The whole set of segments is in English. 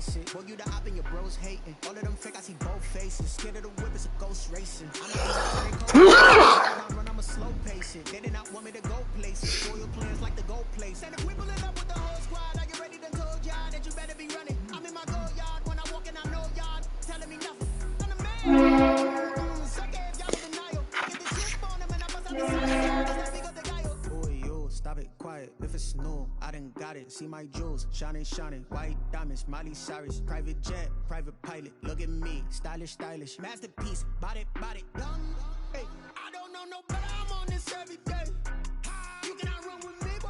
basic. Boy, you the op and your bros hating. All of them fake, I see both faces. Scared of the whip, it's a ghost racing. I'm a slow pacing. They did not want me to go places. Spoil plans like the gold place. And if we pull it up with the whole squad, are you ready to told y'all that you better be running? I'm in my go yard. When I walk in, I know y'all telling me nothing. I'm the man. Suck it if y'all in denial. I get the chip on them and I bust out the side. Boy, yo, stop it, quiet. If it's new, I done got it. See my jewels, shining, shining. White diamonds, Miley Cyrus. Private jet, private pilot. Look at me, stylish, stylish. Masterpiece, body, done. Hey, I don't know no better. I'm on this every day. You cannot run with me, boy.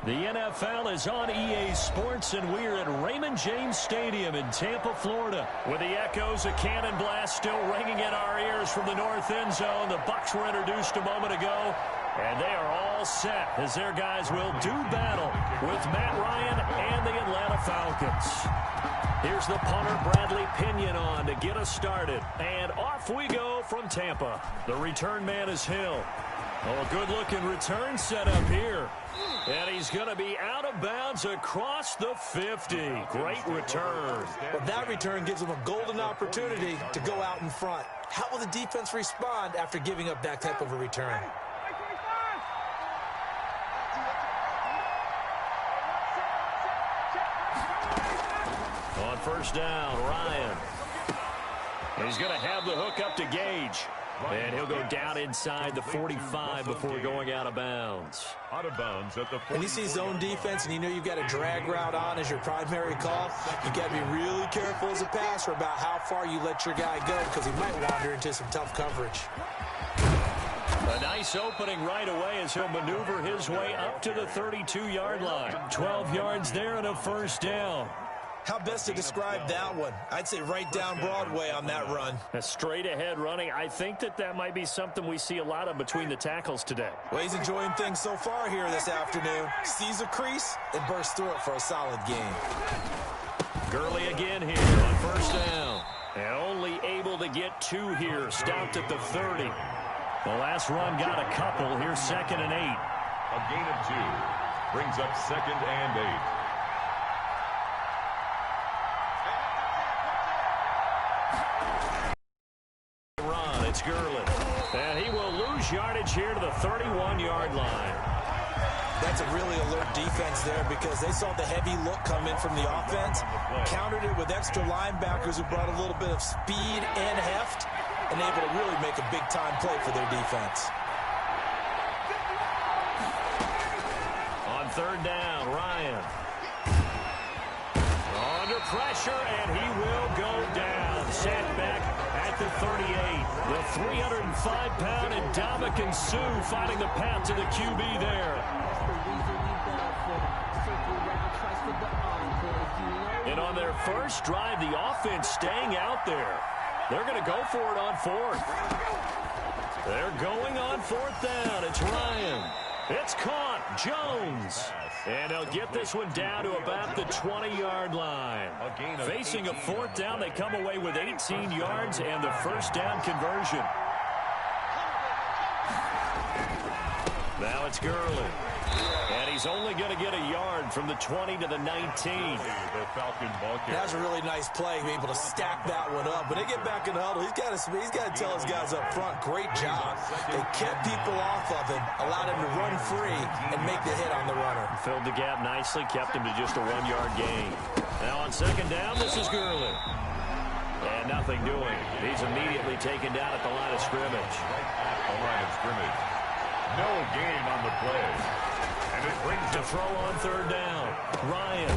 The NFL is on EA Sports, and we're at Raymond James Stadium in Tampa, Florida. With the echoes of cannon blast still ringing in our ears from the north end zone. The Bucs were introduced a moment ago, and they are all set as their guys will do battle with Matt Ryan and the Atlanta Falcons. Here's the punter, Bradley Pinion, on to get us started. And off we go from Tampa. The return man is Hill. Oh, a good-looking return set up here. And he's going to be out of bounds across the 50. Great return. Well, that return gives him a golden opportunity to go out in front. How will the defense respond after giving up that type of a return? On first down, Ryan. He's going to have the hook up to Gage. And he'll go down inside the 45 before going out of bounds. Out of bounds at the 40. When you see zone defense and you know you've got a drag route on as your primary call, you've got to be really careful as a passer about how far you let your guy go because he might wander into some tough coverage. A nice opening right away as he'll maneuver his way up to the 32-yard line. 12 yards there and a first down. How best to describe that one? I'd say right down Broadway on that run. A straight-ahead running. I think that might be something we see a lot of between the tackles today. Well, he's enjoying things so far here this afternoon. Sees a crease and bursts through it for a solid game. Gurley again here on first down. And only able to get two here. Stopped at the 30. The last run got a couple. Here's 2nd and 8. A gain of 2. Brings up 2nd and 8. It's Gurley. And he will lose yardage here to the 31-yard line. That's a really alert defense there because they saw the heavy look come in from the offense, countered it with extra linebackers who brought a little bit of speed and heft, and able to really make a big-time play for their defense. On third down, Ryan. Under pressure, and he will go down. Sat back at the 38. The 305-pound Ndamukong Suh finding the path to the QB there. And on their first drive, the offense staying out there. They're going to go for it on fourth. They're going on fourth down. It's Ryan. It's caught. Jones. And they'll get this one down to about the 20-yard line. Facing a fourth down, they come away with 18 yards and the first down conversion. Now it's Gurley. And he's only going to get a yard from the 20 to the 19. That's a really nice play, being able to stack that one up. When they get back in the huddle, he's got to tell his guys up front, great job. They kept people off of him, allowed him to run free and make the hit on the runner. Filled the gap nicely, kept him to just a 1-yard gain. Now on second down, this is Gurley. And nothing doing. He's immediately taken down at the line of scrimmage. The line of scrimmage. No gain on the play. And it brings to throw on third down. Ryan.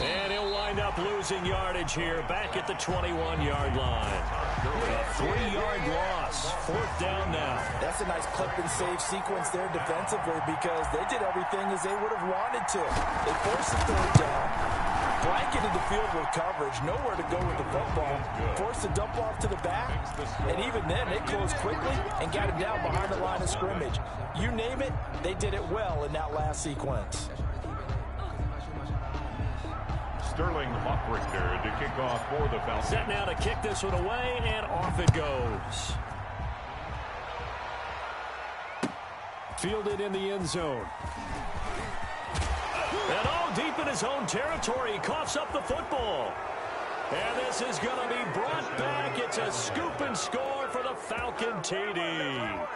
And he'll wind up losing yardage here back at the 21-yard line. A 3-yard loss. Fourth down now. That's a nice clip and save sequence there defensively because they did everything as they would have wanted to. They forced the third down, blanketed the field with coverage, nowhere to go with the football, forced the dump off to the back, and even then they closed quickly and got it down behind the line of scrimmage. You name it, they did it well in that last sequence. Sterling Hockrichter to kick off for the Falcons. Set now to kick this one away, and off it goes. Fielded in the end zone. And all deep in his own territory, he coughs up the football. And this is going to be brought back. It's a scoop and score for the Falcon TD.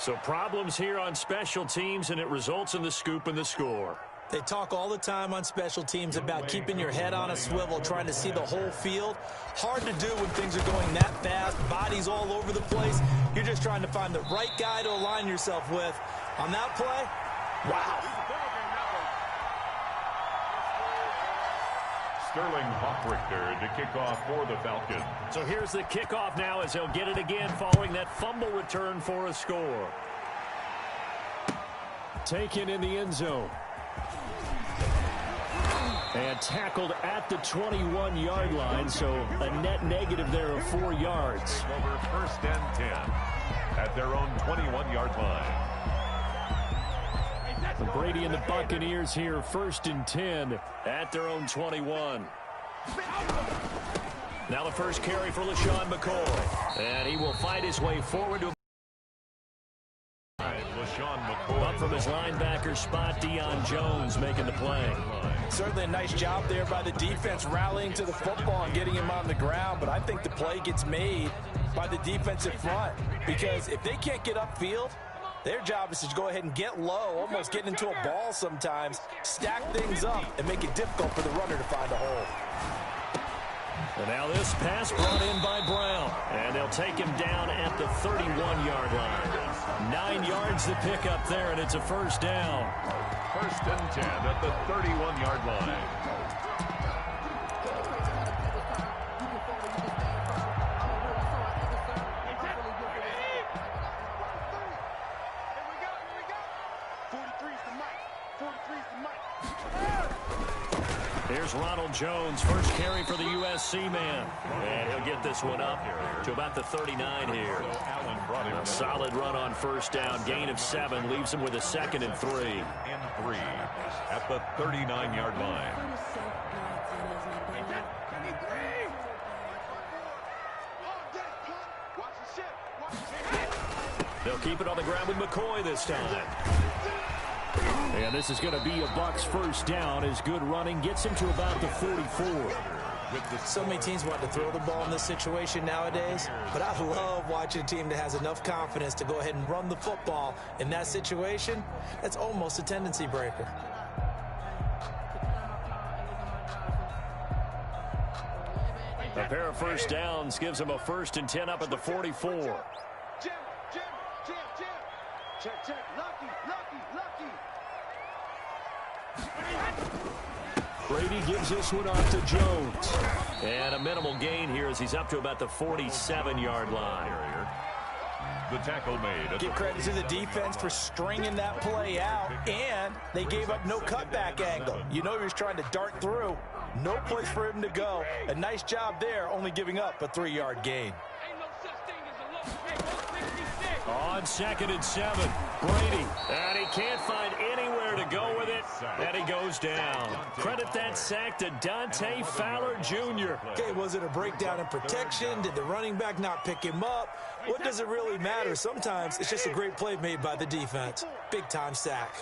So problems here on special teams, and it results in the scoop and the score. They talk all the time on special teams about keeping your head on a swivel, trying to see the whole field. Hard to do when things are going that fast, bodies all over the place. You're just trying to find the right guy to align yourself with. On that play, wow. Sterling Hoffrichter to kick off for the Falcons. So here's the kickoff now as they'll get it again following that fumble return for a score. Taken in the end zone. And tackled at the 21-yard line, so a net negative there of 4 yards. Over 1st and 10 at their own 21-yard line. Brady and the Buccaneers here, 1st and 10 at their own 21. Now the first carry for LaShawn McCoy. And he will fight his way forward to LaShawn McCoy. up from his linebacker spot, Deion Jones making the play. Certainly a nice job there by the defense rallying to the football and getting him on the ground, but I think the play gets made by the defensive front because if they can't get upfield, their job is to go ahead and get low, almost get into a ball sometimes, stack things up, and make it difficult for the runner to find a hole. And now this pass brought in by Brown. And they'll take him down at the 31-yard line. 9 yards to pick up there, and it's a first down. 1st and 10 at the 31-yard line. Here's Ronald Jones, first carry for the USC man. And he'll get this one up to about the 39 here. A solid run on first down. Gain of 7 leaves him with a 2nd and 3. And 3 at the 39-yard line. They'll keep it on the ground with McCoy this time. And this is going to be a Bucs first down. His good running gets him to about the 44. So many teams want to throw the ball in this situation nowadays, but I love watching a team that has enough confidence to go ahead and run the football in that situation. That's almost a tendency breaker. A pair of first downs gives him a 1st and 10 up at the 44. Jim. Check. Lucky. Brady gives this one off to Jones. And a minimal gain here as he's up to about the 47-yard line. The tackle made. Give credit to the defense for stringing that play out, and they gave up no cutback angle. You know he was trying to dart through. No place for him to go. A nice job there, only giving up a 3-yard gain. On 2nd and 7, Brady. And he can't find anywhere to go with it. And he goes down. Credit that sack to Dante Fowler Jr. Okay, was it a breakdown in protection? Did the running back not pick him up? What does it really matter? Sometimes it's just a great play made by the defense. Big-time sack.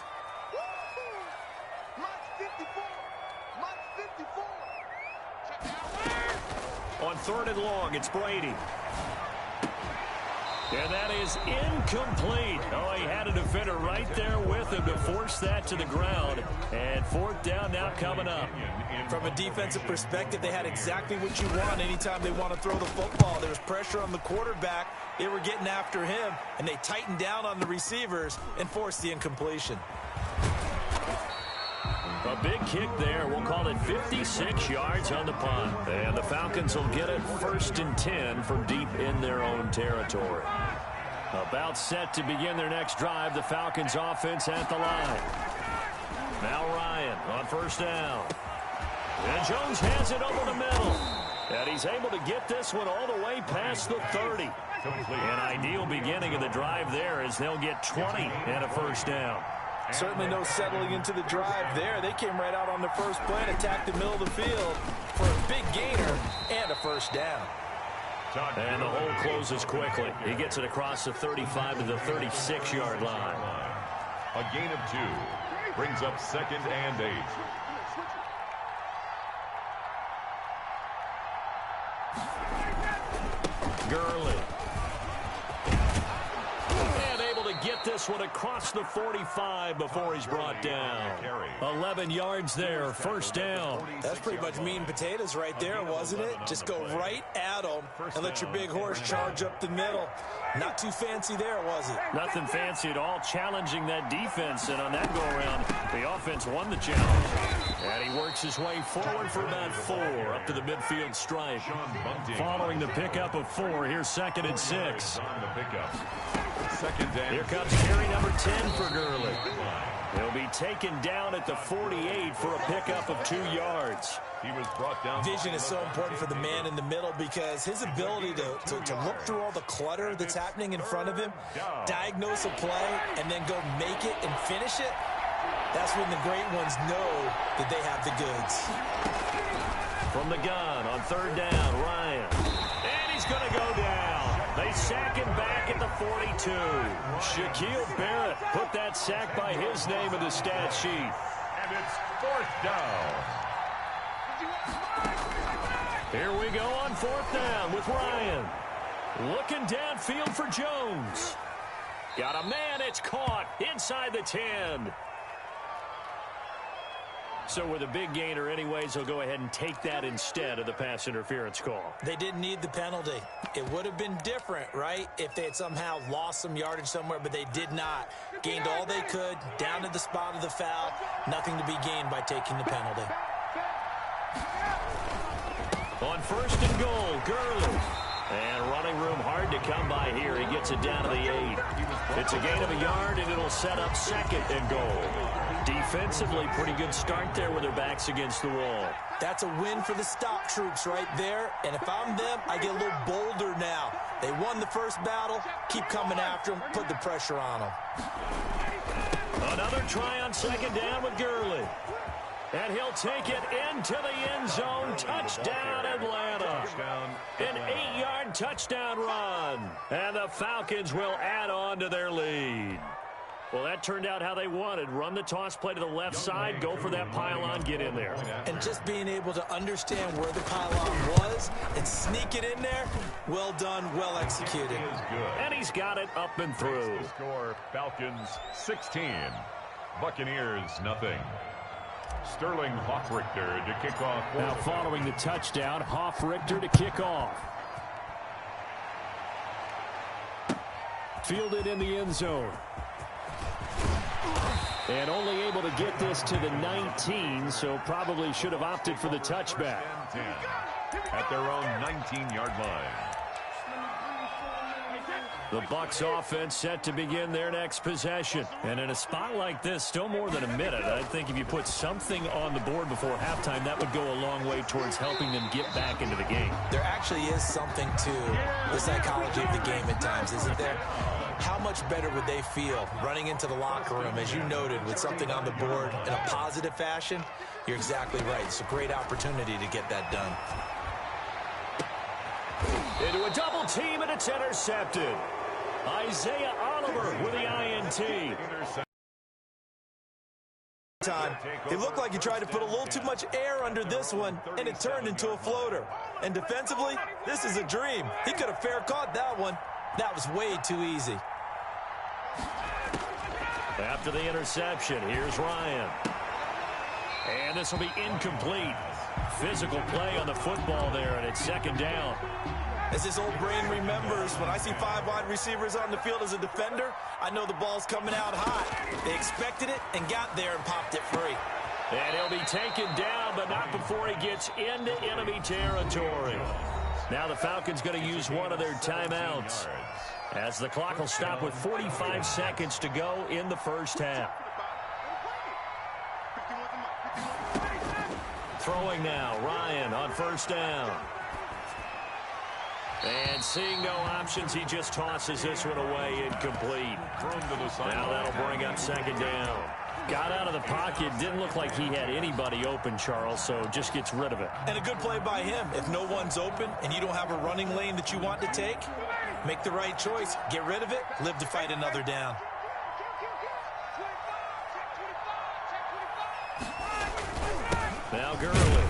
On 3rd and long, it's Brady. And that is incomplete. Oh, he had a defender right there with him to force that to the ground. And 4th down now coming up. From a defensive perspective, they had exactly what you want anytime they want to throw the football. There was pressure on the quarterback. They were getting after him, and they tightened down on the receivers and forced the incompletion. A big kick there. We'll call it 56 yards on the punt. And the Falcons will get it 1st and 10 from deep in their own territory. About set to begin their next drive. The Falcons offense at the line. Now Ryan on first down. And Jones has it over the middle. And he's able to get this one all the way past the 30. An ideal beginning of the drive there as they'll get 20 and a first down. Certainly no settling into the drive there. They came right out on the first play and attacked the middle of the field for a big gainer and a first down. And the hole closes quickly. He gets it across the 35 to the 36-yard line. A gain of 2. Brings up 2nd and 8. Gurley. And able to get this one across the 45 before he's brought down. 11 yards there, first down. That's pretty much mean potatoes right there, wasn't it? Just go right at them and let your big horse charge up the middle. Not too fancy there, was it? Nothing fancy at all, challenging that defense. And on that go-around, the offense won the challenge. And he works his way forward for about 4 up to the midfield stripe. Following the pickup of 4, here's 2nd and 6. Here comes carry number 10 for Gurley. He'll be taken down at the 48 for a pickup of 2 yards. He was brought down. Vision is so important for the man in the middle because his ability to look through all the clutter that's happening in front of him, diagnose a play, and then go make it and finish it, that's when the great ones know that they have the goods. From the gun on 3rd down, Ryan. And he's going to go down. They sack him back at the 42. Shaquille Barrett put that sack by his name in the stat sheet. And it's 4th down. Here we go on 4th down with Ryan. Looking downfield for Jones. Got a man, it's caught inside the 10. So with a big gainer anyways, he'll go ahead and take that instead of the pass interference call. They didn't need the penalty. It would have been different, right, if they had somehow lost some yardage somewhere, but they did not. Gained all they could, down to the spot of the foul. Nothing to be gained by taking the penalty. On 1st and goal, Gurley. And running room hard to come by here. He gets it down to the 8. It's a gain of a yard, and it'll set up 2nd and goal. Defensively, pretty good start there with their backs against the wall. That's a win for the stock troops right there. And if I'm them, I get a little bolder now. They won the first battle. Keep coming after them. Put the pressure on them. Another try on 2nd down with Gurley. And he'll take it into the end zone. Touchdown, Atlanta. An 8-yard touchdown run. And the Falcons will add on to their lead. Well, that turned out how they wanted. Run the toss play to the left side, go for that pylon, get in there. And just being able to understand where the pylon was and sneak it in there, well done, well executed. And he's got it up and through. Score, Falcons 16, Buccaneers nothing. Sterling Hoffrichter to kick off. Now following the touchdown, Hoffrichter to kick off. Fielded in the end zone. And only able to get this to the 19, so probably should have opted for the touchback. 10 at their own 19-yard line. The Bucs offense set to begin their next possession. And in a spot like this, still more than a minute, I think if you put something on the board before halftime, that would go a long way towards helping them get back into the game. There actually is something to the psychology of the game at times, isn't there? How much better would they feel running into the locker room, as you noted, with something on the board in a positive fashion? You're exactly right. It's a great opportunity to get that done. Into a double team, and it's intercepted. Isaiah Oliver with the INT. It looked like he tried to put a little too much air under this one, and it turned into a floater. And defensively, this is a dream. He could have fair caught that one. That was way too easy. After the interception, here's Ryan. And this will be incomplete. Physical play on the football there, and it's 2nd down. As his old brain remembers, when I see 5 wide receivers on the field as a defender, I know the ball's coming out hot. They expected it and got there and popped it free. And he'll be taken down, but not before he gets into enemy territory. Now the Falcons going to use one of their timeouts, as the clock will stop with 45 seconds to go in the first half. Throwing now, Ryan on 1st down. And seeing no options, he just tosses this one away, incomplete. Now that'll bring up 2nd down. Got out of the pocket, didn't look like he had anybody open, Charles, so just gets rid of it. And a good play by him. If no one's open and you don't have a running lane that you want to take, make the right choice. Get rid of it, live to fight another down. Now Gurley.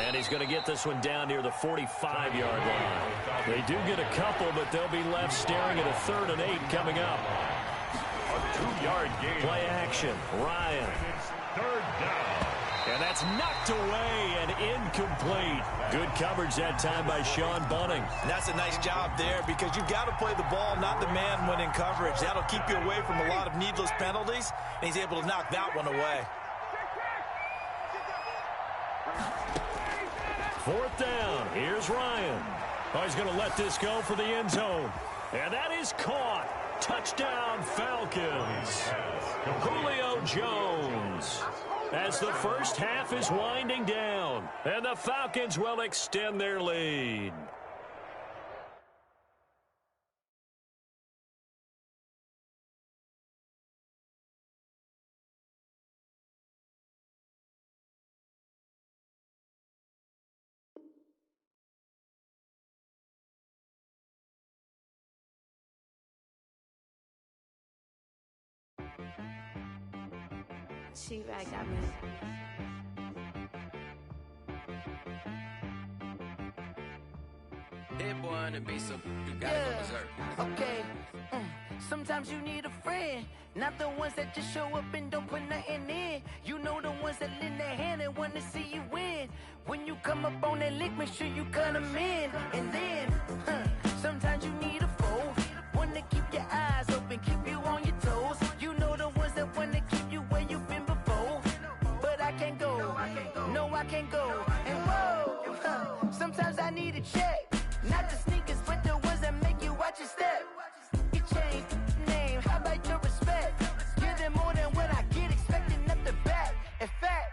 And he's going to get this one down near the 45-yard line. They do get a couple, but they'll be left staring at a 3rd and 8 coming up. A 2-yard gain. Play action. Ryan. And it's 3rd down. And that's knocked away and incomplete. Good coverage that time by Sean Bunting. That's a nice job there because you've got to play the ball, not the man when in coverage. That'll keep you away from a lot of needless penalties, and he's able to knock that one away. 4th down. Here's Ryan. Oh, he's going to let this go for the end zone. And that is caught. Touchdown, Falcons. Julio Jones. As the first half is winding down, and the Falcons will extend their lead. She-Rag got me. Hit boy on the beat, so you gotta go berserk. Okay. Sometimes you need a friend, not the ones that just show up and don't put nothing in. You know the ones that lend their hand and want to see you win. When you come up on that lick, make sure you cut them in. And then, sometimes you need a foe, one to keep your eyes open, keep you on your toes. You know the ones that want to keep you where you've been before. But I can't go, no I can't go. And whoa, sometimes I need a check, not the sneakers, but the ones that make you watch your step. You change name, how about your respect? Give them more than what I get, expecting up the back. In fact,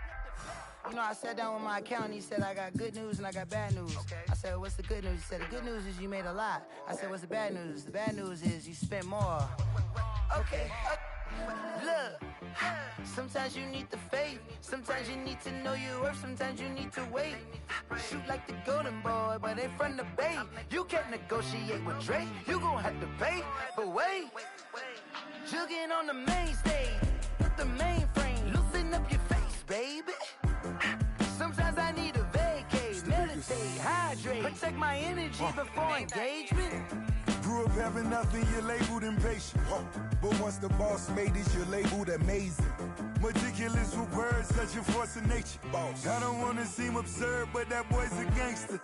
you know, I sat down with my accountant. He said, I got good news and I got bad news. Okay. I said, what's the good news? He said, the good news is you made a lot. I said, what's the bad news? The bad news is you spent more. Okay. Look, sometimes you need the faith. Sometimes you need to know your worth. Sometimes you need to wait. Shoot like the golden boy, but in front of Bay. You can't negotiate with Drake. You gon' have to pay. But wait, jugging on the main stage with the mainframe. Loosen up your face, baby. Sometimes I need a vacate, meditate, hydrate, protect my energy before engagement. Grew up having nothing, you're labeled impatient. But once the boss made it, you're labeled amazing. Meticulous with words, such a force of nature. I don't wanna seem absurd, but that boy's a gangster.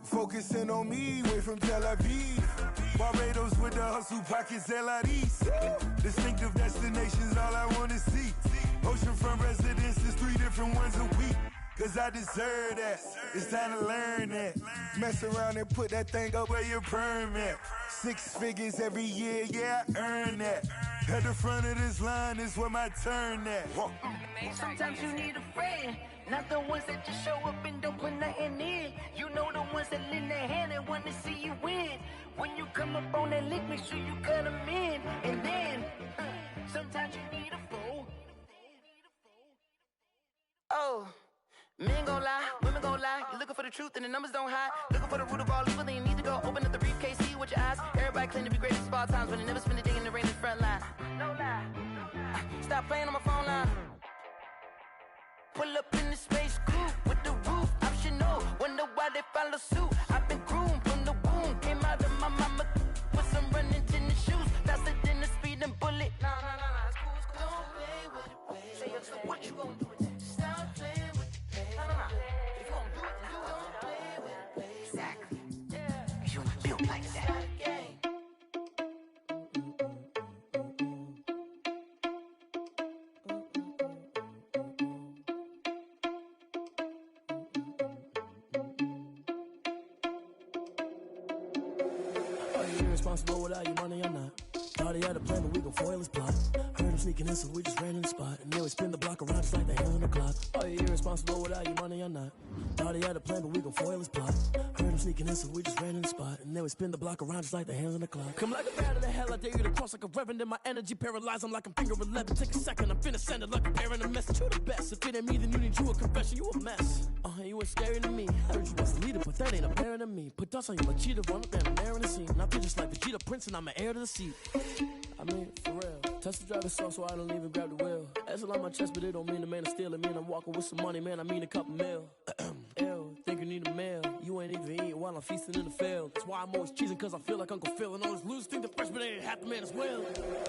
Focusing on me, way from Tel Aviv. Barbados with the hustle pockets, LIDs. Distinctive destinations, all I wanna see. Oceanfront residences, 3 different ones a week. Cause I deserve that, it's time to learn that. Mess around and put that thing up where your permit. 6 figures every year, yeah, I earn that. At the front of this line is where my turn at. Sometimes you need a friend, not the ones that just show up and don't put nothing in. You know the ones that lend their hand and want to see you win. When you come up on that lick, make sure you cut them in. And then, sometimes you need a fool. Oh. Men gon' lie, women gon' lie. You're looking for the truth and the numbers don't hide. Looking for the root of all evil, then you need to go open up the briefcase, see with your eyes. Everybody claim to be greatest of all times, but they never spend a day in the rain in the front line. No lie. Stop playing on my phone line. Pull up in the space coupe with the roof optional. Wonder why they follow suit. I've been groomed from the womb. Came out of my mama with some running tennis shoes. Faster than the speeding bullet. Nah, it's cool, it's cool. Don't play with it, baby. Say what you gon' do with that? Stop playing with it. If you don't do it, then you don't play with it, baby. Exactly. Yeah. You don't feel like that. Are you irresponsible without your money or not? Thought he had a plan, but we gon' foil his plot. Heard him sneaking in, so we just ran in the spot. And then we spin the block around just like the hand on the clock. Are you irresponsible without your money or not? Thought he had a plan, but we gon' foil his plot. Heard him sneaking in, so we just ran in the spot. And then we spin the block around just like the hands on the clock. Come like a bat of the hell, I dare you to cross like a reverend. In my energy paralyzed, I'm like I'm finger 11. Take a second, I'm finna send it like a parent a message. You the best, if it ain't me, then you need you a confession. You a mess. You ain't scary to me. Heard you was a leader, but that ain't apparent to me. Put dust on you like cheetah, run up and I'm there in the scene. I feel just like Vegeta Prince and I'm an heir to the seat. I mean, for real. Touch the driver's soft so I don't even grab the wheel. That's a lot on my chest, but it don't mean the man is stealing. Man, I'm walking with some money, man, I mean a couple mil. Ew, think you need a meal. You ain't even eating while I'm feasting in the field. That's why I'm always cheesing, cause I feel like Uncle Phil. And all those losers think the freshman ain't half the man as well.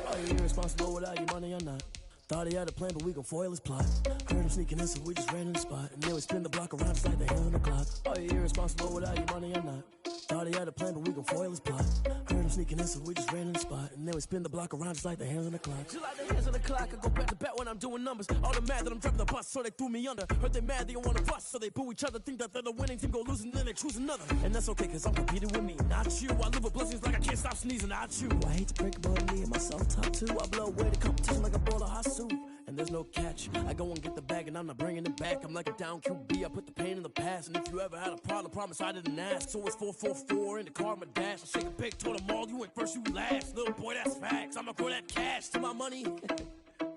Are you irresponsible without your money or not? Thought he had a plan, but we gon' foil his plot. Heard him sneaking in, so we just ran in the spot. And then we spin the block around just like the hand on the clock. Are you irresponsible without your money or not? Thought he had a plan, but we gon' foil his plot. Heard him sneaking in, so we just ran in the spot. And then we spin the block around just like the hands on the clock. Just like the hands on the clock, I go back to back when I'm doing numbers. All the mad that I'm driving the bus, so they threw me under. Heard they mad, they don't wanna bust, so they boo each other. Think that they're the winning team, go losing, then they choose another. And that's okay, cause I'm competing with me, not you. I live with blessings like I can't stop sneezing, not you. I hate to break about me and myself top two. I blow away the competition like I bought a hot suit. And there's no catch. I go and get the bag and I'm not bringing it back. I'm like a down QB, I put the pain in the past. And if you ever had a problem, promise I didn't ask. So it's 444 in the car, my dash. I shake a big, told them all, you went first, you last. Little boy, that's facts. I'ma grow that cash to my money. You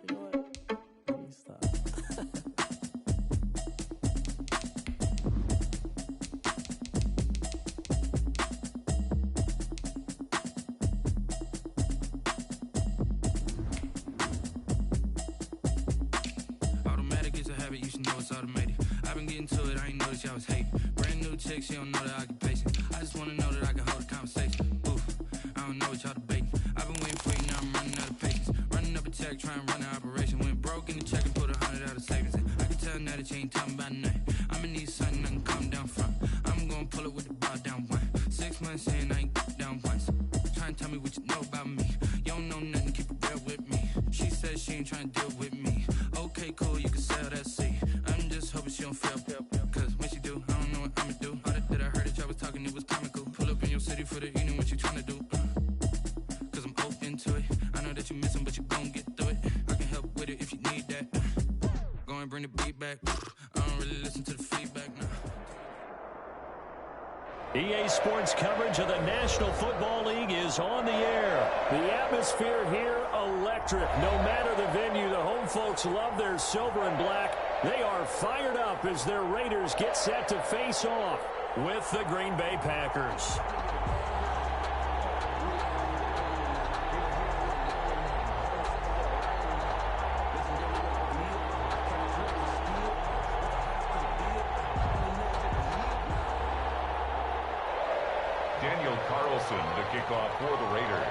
know what? Let me stop. You should know it's automated. I've been getting to it, I ain't noticed y'all was hating. Brand new chick, she don't know the occupation. I just wanna know that I can hold a conversation. Oof, I don't know what y'all debating. I've been waiting for you, now I'm running out of patience. Running up a check, trying to run an operation. Went broke in the check and put 100 out of savings in. I can tell now that you ain't talking about nothing. I'ma need something I can calm down from. I'm gonna pull it with the bar down one. 6 months in, I ain't down once. Trying to tell me what you know about me. You don't know nothing, keep it real with me. She said she ain't trying to deal with me. Okay, cool, you can sell that seat. I'm just hoping she don't fail. Cause when she do, I don't know what I'ma do. All that I heard that y'all was talking, it was comical. Pull up in your city for the evening, what you tryna do? Cause I'm open to it. I know that you missing, but you gon' get through it. I can help with it if you need that. Go and bring the beat back. I don't really listen to the feedback now. EA Sports coverage of the National Football League is on the air. The atmosphere here, electric. No matter the venue, the home folks love their silver and black. They are fired up as their Raiders get set to face off with the Green Bay Packers. To kick off for the Raiders.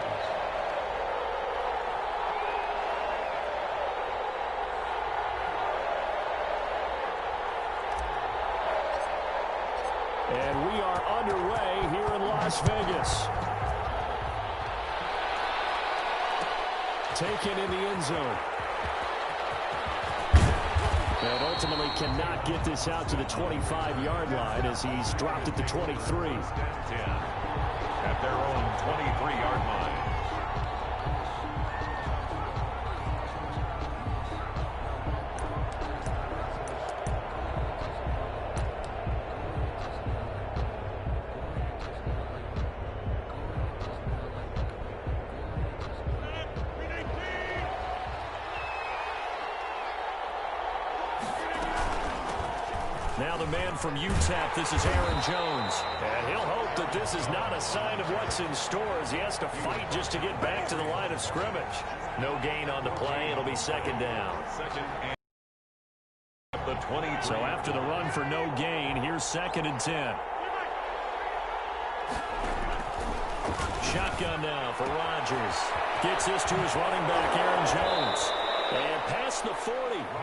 And we are underway here in Las Vegas. Taken in the end zone. And ultimately cannot get this out to the 25-yard line as he's dropped at the 23. At their own 23-yard line. Now the man from UTEP, this is Aaron Jones. And he'll hope that this is not a sign of what's in store as he has to fight just to get back to the line of scrimmage. No gain on the play. It'll be second down. Second and the 23. So after the run for no gain, here's 2nd and 10. Shotgun now for Rodgers. Gets this to his running back, Aaron Jones. And past the 40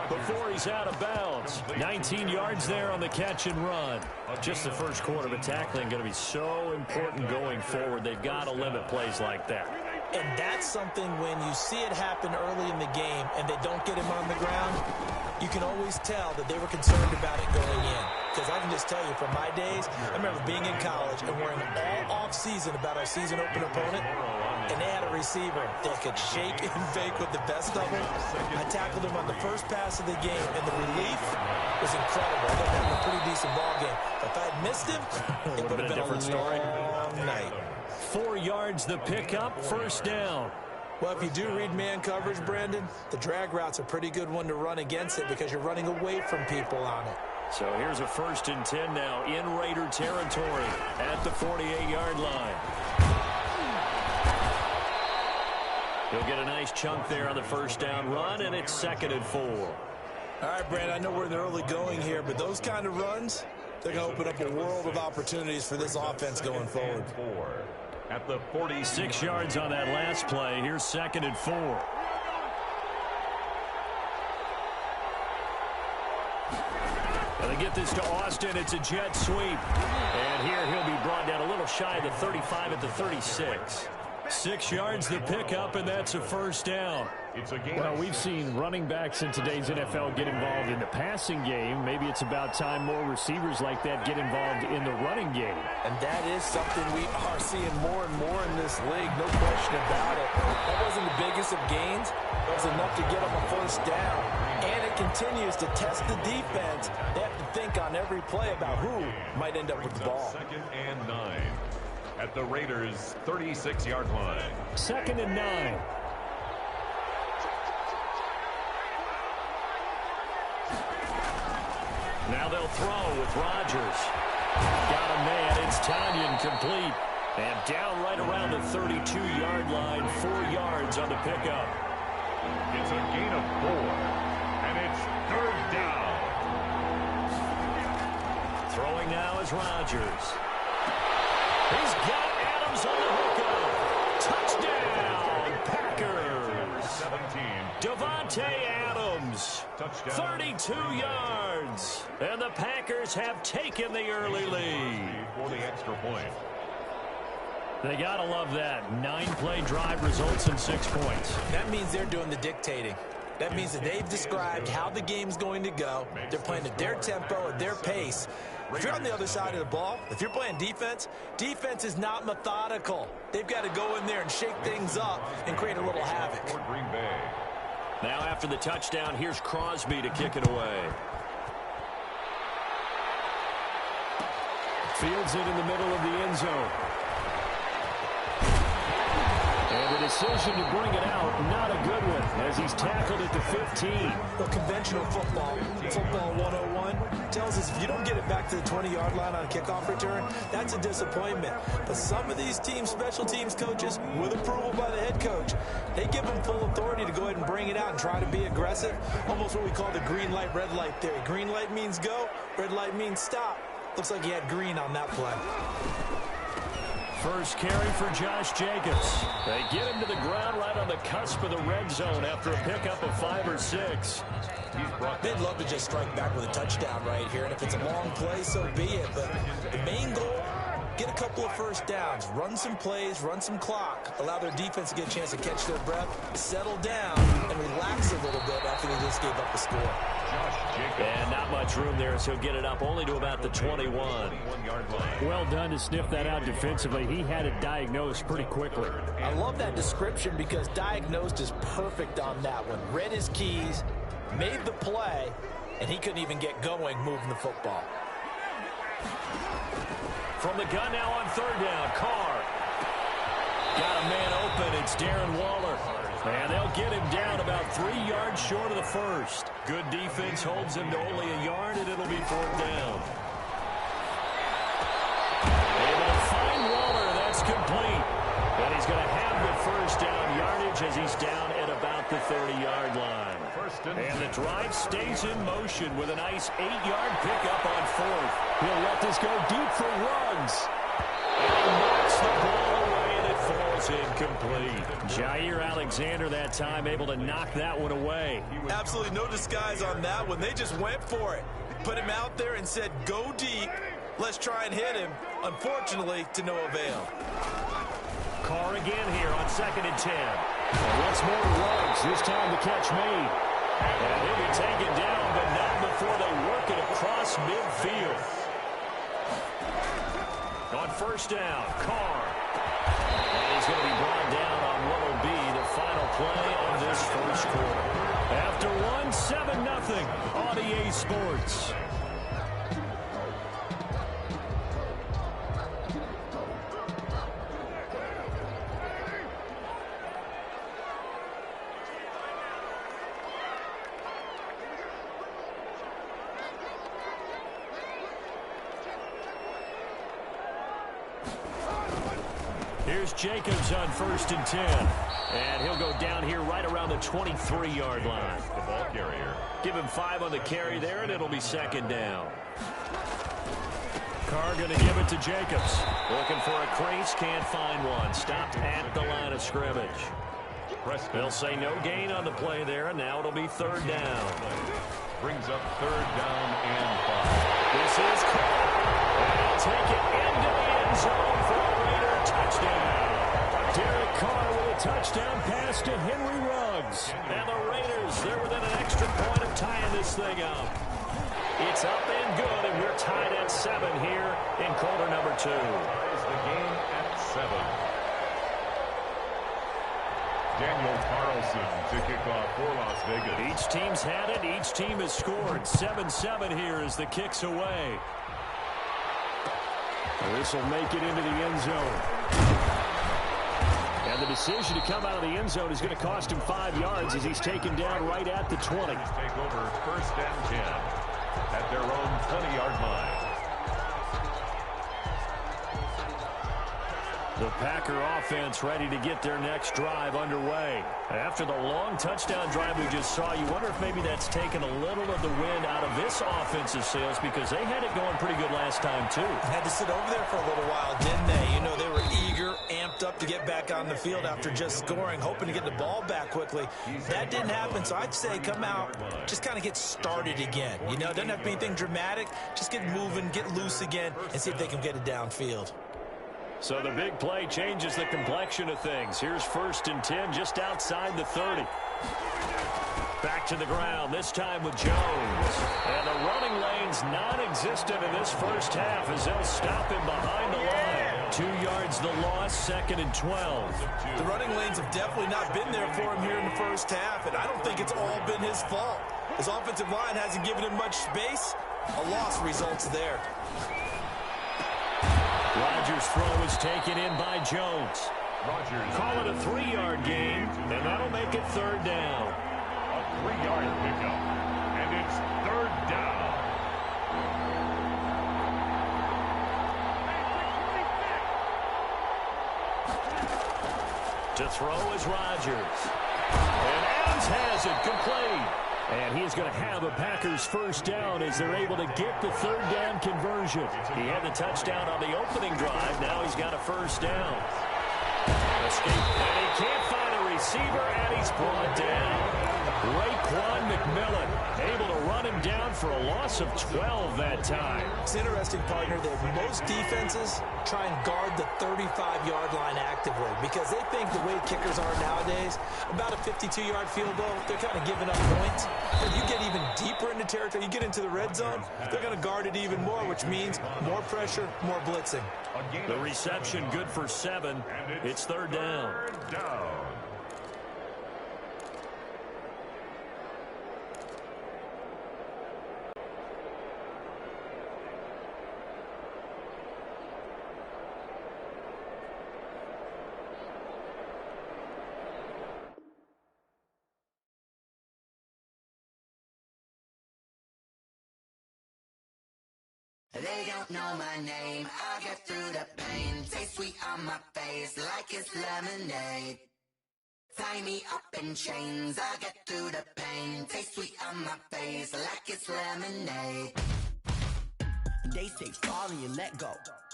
before he's out of bounds. 19 yards there on the catch and run. Just the first quarter, but tackling going to be so important going forward. They've got to limit plays like that. And that's something when you see it happen early in the game and they don't get him on the ground, you can always tell that they were concerned about it going in. Because I can just tell you from my days, I remember being in college and worrying all off-season about our season opener opponent, and they had a receiver that could shake and bake with the best of them. I tackled him on the first pass of the game, and the relief was incredible. I ended up having a pretty decent ball game. But if I had missed him, it would have been a different story. Long night. 4 yards the pickup, first down. Well, if you do read man coverage, Brandon, the drag route's a pretty good one to run against it because you're running away from people on it. So here's a 1st and 10 now in Raider territory at the 48-yard line. He'll get a nice chunk there on the first down run, and it's 2nd and 4. All right, Brand, I know we're in the early going here, but those kind of runs, they're going to open up a world of opportunities for this offense going forward. At the 46 yards on that last play, here's 2nd and 4. And they get this to Austin. It's a jet sweep. And here he'll be brought down a little shy of the 35 at the 36. 6 yards the pickup, and that's a first down. Well, we've seen running backs in today's NFL get involved in the passing game. Maybe it's about time more receivers like that get involved in the running game. And that is something we are seeing more and more in this league, no question about it. That wasn't the biggest of gains. It was enough to get them a first down. And it continues to test the defense. They have to think on every play about who might end up with the ball. 2nd and 9 at the Raiders' 36-yard line. 2nd and 9. Now they'll throw with Rodgers. Got a man. It's Tanyan complete. And down right around the 32-yard line. 4 yards on the pickup. It's a gain of 4, and it's 3rd down. Throwing now is Rodgers. He's got Adams on the hookup. Touchdown, Packers. 17. Devontae Adams. Touchdown. 32 yards. And the Packers have taken the early lead. For the extra point. They got to love that. 9-play drive results in 6 points. That means they're doing the dictating. That means that they've described how the game's going to go. They're playing at their tempo, at their pace. If you're on the other side of the ball, if you're playing defense, defense is not methodical. They've got to go in there and shake things up and create a little havoc. For Green Bay. Now after the touchdown, here's Crosby to kick it away. Fields it in the middle of the end zone. And the decision to bring it out, not a good one, as he's tackled at the 15. Well, conventional football 101, tells us if you don't get it back to the 20-yard line on a kickoff return, that's a disappointment. But some of these teams, special teams coaches, with approval by the head coach, they give them full authority to go ahead and bring it out and try to be aggressive. Almost what we call the green light, red light theory. Green light means go, red light means stop. Looks like he had green on that play. First carry for Josh Jacobs. They get him to the ground right on the cusp of the red zone after a pickup of 5 or 6. They'd love to just strike back with a touchdown right here, and if it's a long play, so be it. But the main goal, get a couple of first downs, run some plays, run some clock, allow their defense to get a chance to catch their breath, settle down, and relax a little bit after they just gave up the score. And not much room there, so get it up only to about the 21. Well done to sniff that out defensively. He had it diagnosed pretty quickly. I love that description because diagnosed is perfect on that one. Read his keys, made the play, and he couldn't even get going moving the football. From the gun now on 3rd down, Carr. Got a man open, it's Darren Waller. And they'll get him down about 3 yards short of the first. Good defense holds him to only a yard, and it'll be 4th down. Able to find Waller, that's complete. And he's going to have the first down yardage as he's down at about the 30-yard line. And the drive stays in motion with a nice 8-yard pickup on 4th. He'll let this go deep for Ruggs. And he knocks the ball away, and it falls incomplete. Jair Alexander that time able to knock that one away. Absolutely no disguise on that one. They just went for it. Put him out there and said, go deep. Let's try and hit him. Unfortunately, to no avail. Carr again here on 2nd and 10. And once more Ruggs, this time the catch made. And he'll be taken down, but not before they work it across midfield. On 1st down, Carr. And he's going to be brought down on what will be the final play of this first quarter. After 7-0 on EA Sports. here's Jacobs on 1st and 10. And he'll go down here right around the 23-yard line. The ball carrier. Give him 5 on the carry there, and it'll be 2nd down. Carr going to give it to Jacobs. Looking for a crease, can't find one. Stopped at the line of scrimmage. They'll say no gain on the play there, and now it'll be 3rd down. Brings up 3rd down and 5. This is Carr. And he'll take it into the end zone for a Raider touchdown. Derek Carr with a touchdown pass to Henry Ruggs. And the Raiders, they're within an extra point of tying this thing up. It's up and good, and we're tied at 7 here in quarter number 2. Ties the game at 7. Daniel Carlson to kick off for Las Vegas. Each team's had it. Each team has scored. 7-7 here as the kick's away. This will make it into the end zone. And the decision to come out of the end zone is going to cost him 5 yards as he's taken down right at the 20. Take over 1st and 10 at their own 20-yard line. The Packer offense ready to get their next drive underway. After the long touchdown drive we just saw, you wonder if maybe that's taken a little of the wind out of this offensive sails because they had it going pretty good last time, too. Had to sit over there for a little while, didn't they? You know, they were eager, amped up to get back on the field after just scoring, hoping to get the ball back quickly. That didn't happen, so I'd say come out, just kind of get started again. You know, it doesn't have to be anything dramatic. Just get moving, get loose again, and see if they can get it downfield. So the big play changes the complexion of things. Here's 1st and 10 just outside the 30. Back to the ground, this time with Jones. And the running lane's non-existent in this first half as they'll stop him behind the line. 2 yards the loss, 2nd and 12. The running lanes have definitely not been there for him here in the first half, and I don't think it's all been his fault. His offensive line hasn't given him much space. A loss results there. Rodgers' throw is taken in by Jones. Rodgers. Call it a 3-yard gain, and that'll make it 3rd down. A 3-yard pickup, and it's 3rd down. To throw is Rodgers. And Adams has it complete. And he's going to have a Packers 1st down as they're able to get the 3rd down conversion. He had the touchdown on the opening drive. Now he's got a 1st down. Escape, and he can't find a receiver, and he's brought down. Raekwon McMillan able to run him down for a loss of 12 that time. It's interesting, partner, that most defenses try and guard the 35-yard line actively because they think the way kickers are nowadays, about a 52-yard field goal, they're kind of giving up points. If you get even deeper into territory, you get into the red zone, they're going to guard it even more, which means more pressure, more blitzing. The reception good for 7. It's 3rd down. 3rd down. They don't know my name, I get through the pain. Taste sweet on my face like it's lemonade. Tie me up in chains, I get through the pain. Taste sweet on my face like it's lemonade. They say fall and you let go,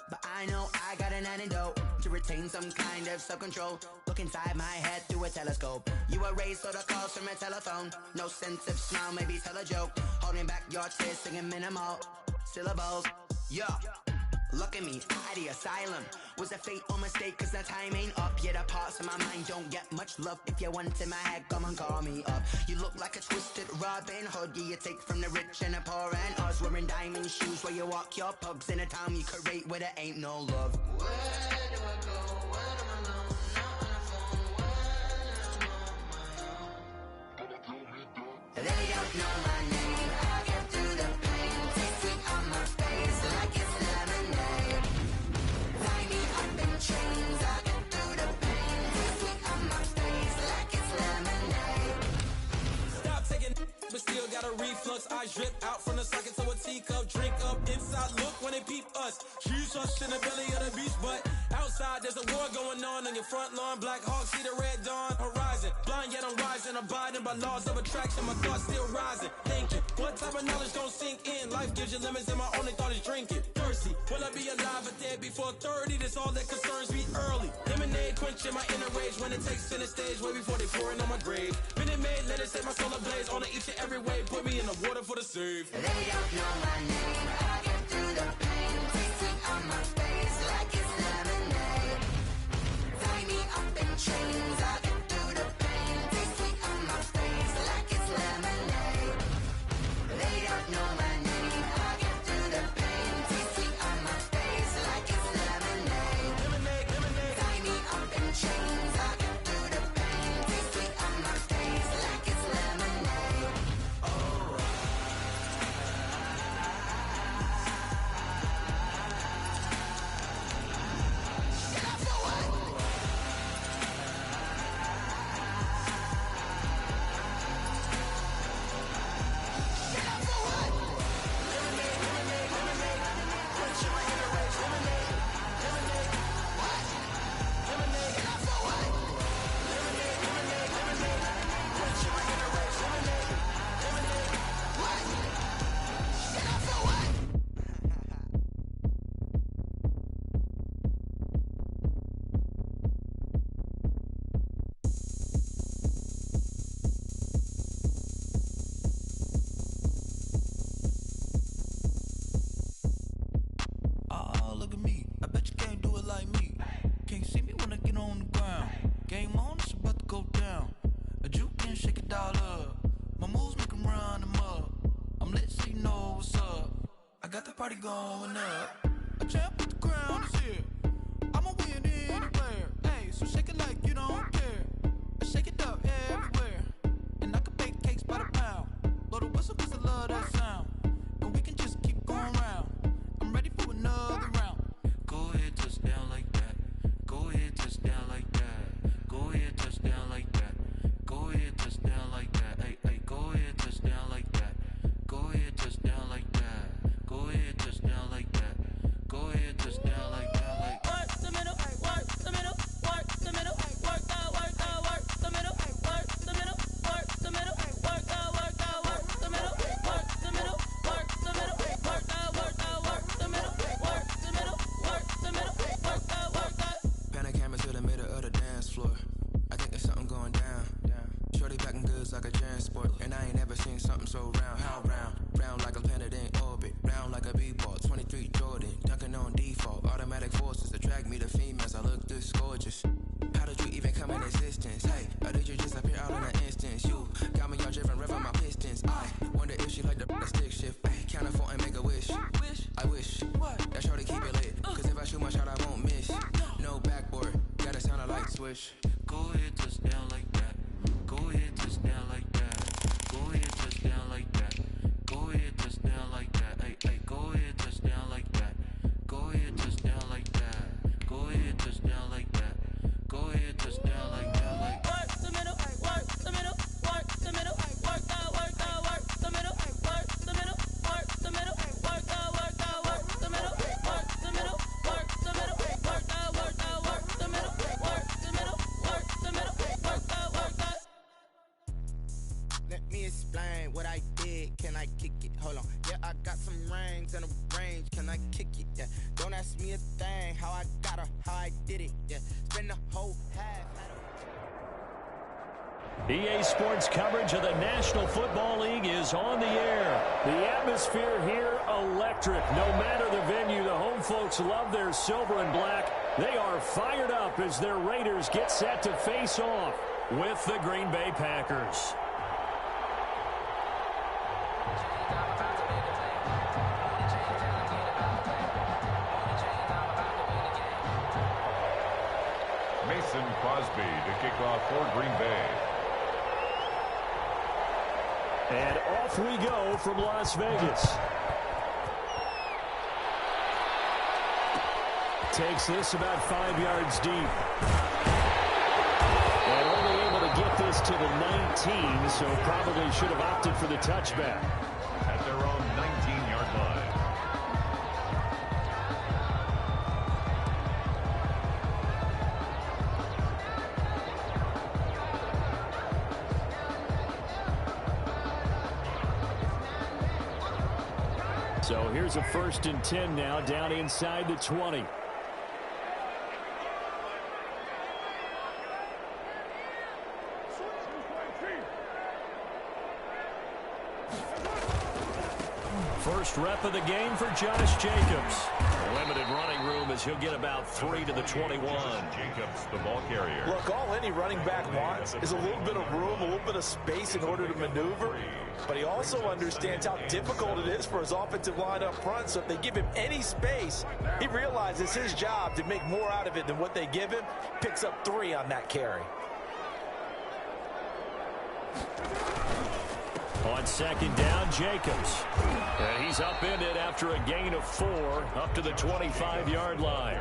but I know I got an antidote to retain some kind of self-control. Look inside my head through a telescope. You erase all the calls from a telephone. No sense of smile, maybe tell a joke. Holding back your tears, singing minimal syllables. Yeah, look at me, at the asylum. Was a fate or mistake, cause the time ain't up. Yet the parts of my mind don't get much love. If you want in my head, come and call me up. You look like a twisted Robin Hood. Yeah, you take from the rich and the poor and us. Wearing diamond shoes where you walk your pugs in a town you create where there ain't no love. Where do I go when I'm alone? Not on the phone, when I'm on my own. They don't know my name, I get through the pain. Taste sweet on my face like it's lemonade. Tie me up in chains, I get through the pain. Taste sweet on my face like it's lemonade. Stop taking but still got a reflux. I drip out from the socket to a teacup. Drink up inside, look when they peep us. She's us in the belly of the beach, but outside the There's a war going on your front lawn. Black Hawk, see the red dawn horizon. Blind yet I'm rising, abiding by laws of attraction. My thoughts still rising, thinking, what type of knowledge don't sink in? Life gives you limits and my only thought is drinking. Thirsty, will I be alive or dead before 30? That's all that concerns me early. Lemonade quenching my inner rage when it takes center stage, way before they pouring on my grave. Minute Maid, let it set my soul ablaze. On each and every way, put me in the water for the save. They don't know my name, I get through the pain. Taste sweet on my face like it's lemonade. Tie me up in chains, I get through the pain. Taste sweet on my face like it's lemonade. They don't know my name, I get through the pain. Taste sweet on my face like it's lemonade. Lemonade. Tie me up in chains, I get through the pain. Taste sweet on my face like it's lemonade. Oh, look at me. I bet you can't do it like me. Can't see me when I get on the ground. Game on, it's about to go down. A juke and shake it all up. My moves make 'em run them up. I'm lit so you know what's up. I got the party going up. A champ with the crown is here. I'ma win anywhere. Hey, so shake it like you don't care. I shake it up everywhere. And I can bake cakes by the pound. Blow the whistle 'cause I love that sound. And we can just keep going round. I'm ready for another round. Go ahead, touch down like that. Go ahead, touch down like that. Go ahead, touch down like that. Go ahead, touch down like that. Hey, hey, go ahead, touch down like that. Go ahead, touch down like that. Go ahead, touch down like that. Go ahead, touch down like that. Like Work the middle, work the middle, work the middle, work the middle, work the middle, work the middle, work the middle, work the middle, work the middle, work the middle, work the middle, work the middle, work the middle, work the. Panic camera to the middle of the dance floor. I think there's something going down. Shorty packing goods like a transport. And I ain't never seen something so round. How round? Round like a planet in orbit. Round like a b-ball. 23 Jordan. Dunking on default. Automatic forces attract me to females. I look this gorgeous. How did you even come in existence? Hey, or did you just appear out in an instance? You got me all driven, revving my pistons. I wonder if she like the stick shift. Ay, count a 4 and make a wish. I wish that shorty keep it lit. 'Cause if I shoot my shot, I won't miss. No backboard, gotta sound a light switch. Go ahead, touch down like that. Go ahead, touch down like that. Go ahead, touch down like that. Go ahead, touch down like that. Hey, hey, go ahead, touch down like that. Go ahead, touch down like that. Go ahead, touch down like that. Go ahead, touch down like that. Like Work the middle, work the middle, work the middle, work the middle, work the middle, work the middle, work the middle, work the middle, work the middle, work the middle, work the middle, work the middle, work the middle, work the. Let me explain what I did. Can I kick it? Hold on. Yeah, I got some rings and a range. Can I kick it? Yeah. Don't ask me a thing. How I got her, how I did it. Yeah. Spend the whole half. EA Sports coverage of the National Football League is on the air. The atmosphere here, electric. No matter the venue, the home folks love their silver and black. They are fired up as their Raiders get set to face off with the Green Bay Packers. Mason Crosby to kick off for Green Bay. And off we go from Las Vegas. Takes this about 5 yards deep. And only able to get this to the 19, so probably should have opted for the touchback. At their own 19-yard line. So here's a 1st and 10 now, down inside the 20. First rep of the game for Josh Jacobs. Limited running room as he'll get about 3 to the 21. Jacobs, the ball carrier. Look, all any running back wants is a little bit of room, a little bit of space in order to maneuver. But he also understands how difficult it is for his offensive line up front. So if they give him any space, he realizes his job to make more out of it than what they give him. Picks up 3 on that carry. On 2nd down, Jacobs. And he's upended after a gain of 4 up to the 25-yard line.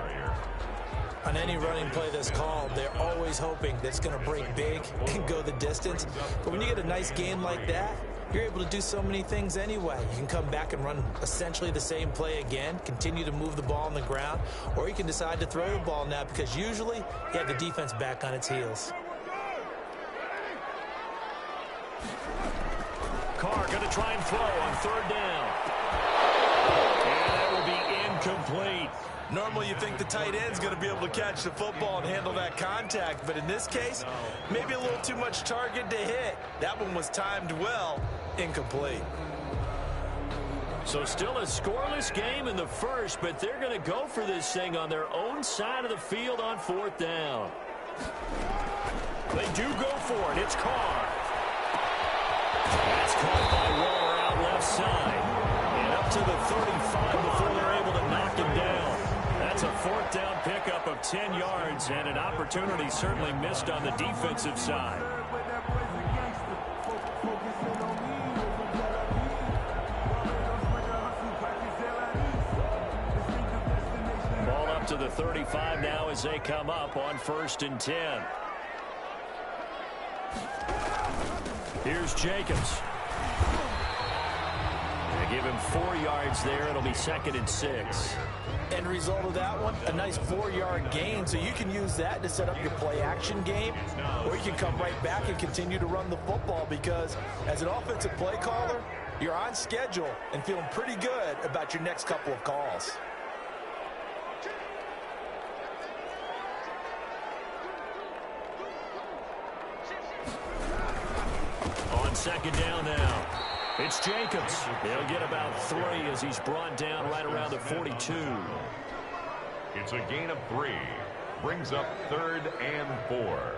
On any running play that's called, they're always hoping that it's going to break big and go the distance. But when you get a nice game like that, you're able to do so many things anyway. You can come back and run essentially the same play again, continue to move the ball on the ground, or you can decide to throw the ball now because usually you have the defense back on its heels. Carr going to try and throw on 3rd down. And that will be incomplete. Normally you think the tight end's going to be able to catch the football and handle that contact, but in this case, maybe a little too much target to hit. That one was timed well, incomplete. So still a scoreless game in the first, but they're going to go for this thing on their own side of the field on 4th down. They do go for it. It's Carr. That's caught by Waller out left side. And up to the 35 before they're able to knock him down. That's a 4th down pickup of 10 yards and an opportunity certainly missed on the defensive side. Ball up to the 35 now as they come up on 1st and 10. Here's Jacobs. They give him 4 yards there. It'll be 2nd and 6. End result of that one, a nice 4-yard gain. So you can use that to set up your play-action game, or you can come right back and continue to run the football because as an offensive play caller, you're on schedule and feeling pretty good about your next couple of calls. On 2nd down now, it's Jacobs. They'll get about 3 as he's brought down right around the 42. It's a gain of 3. Brings up 3rd and 4.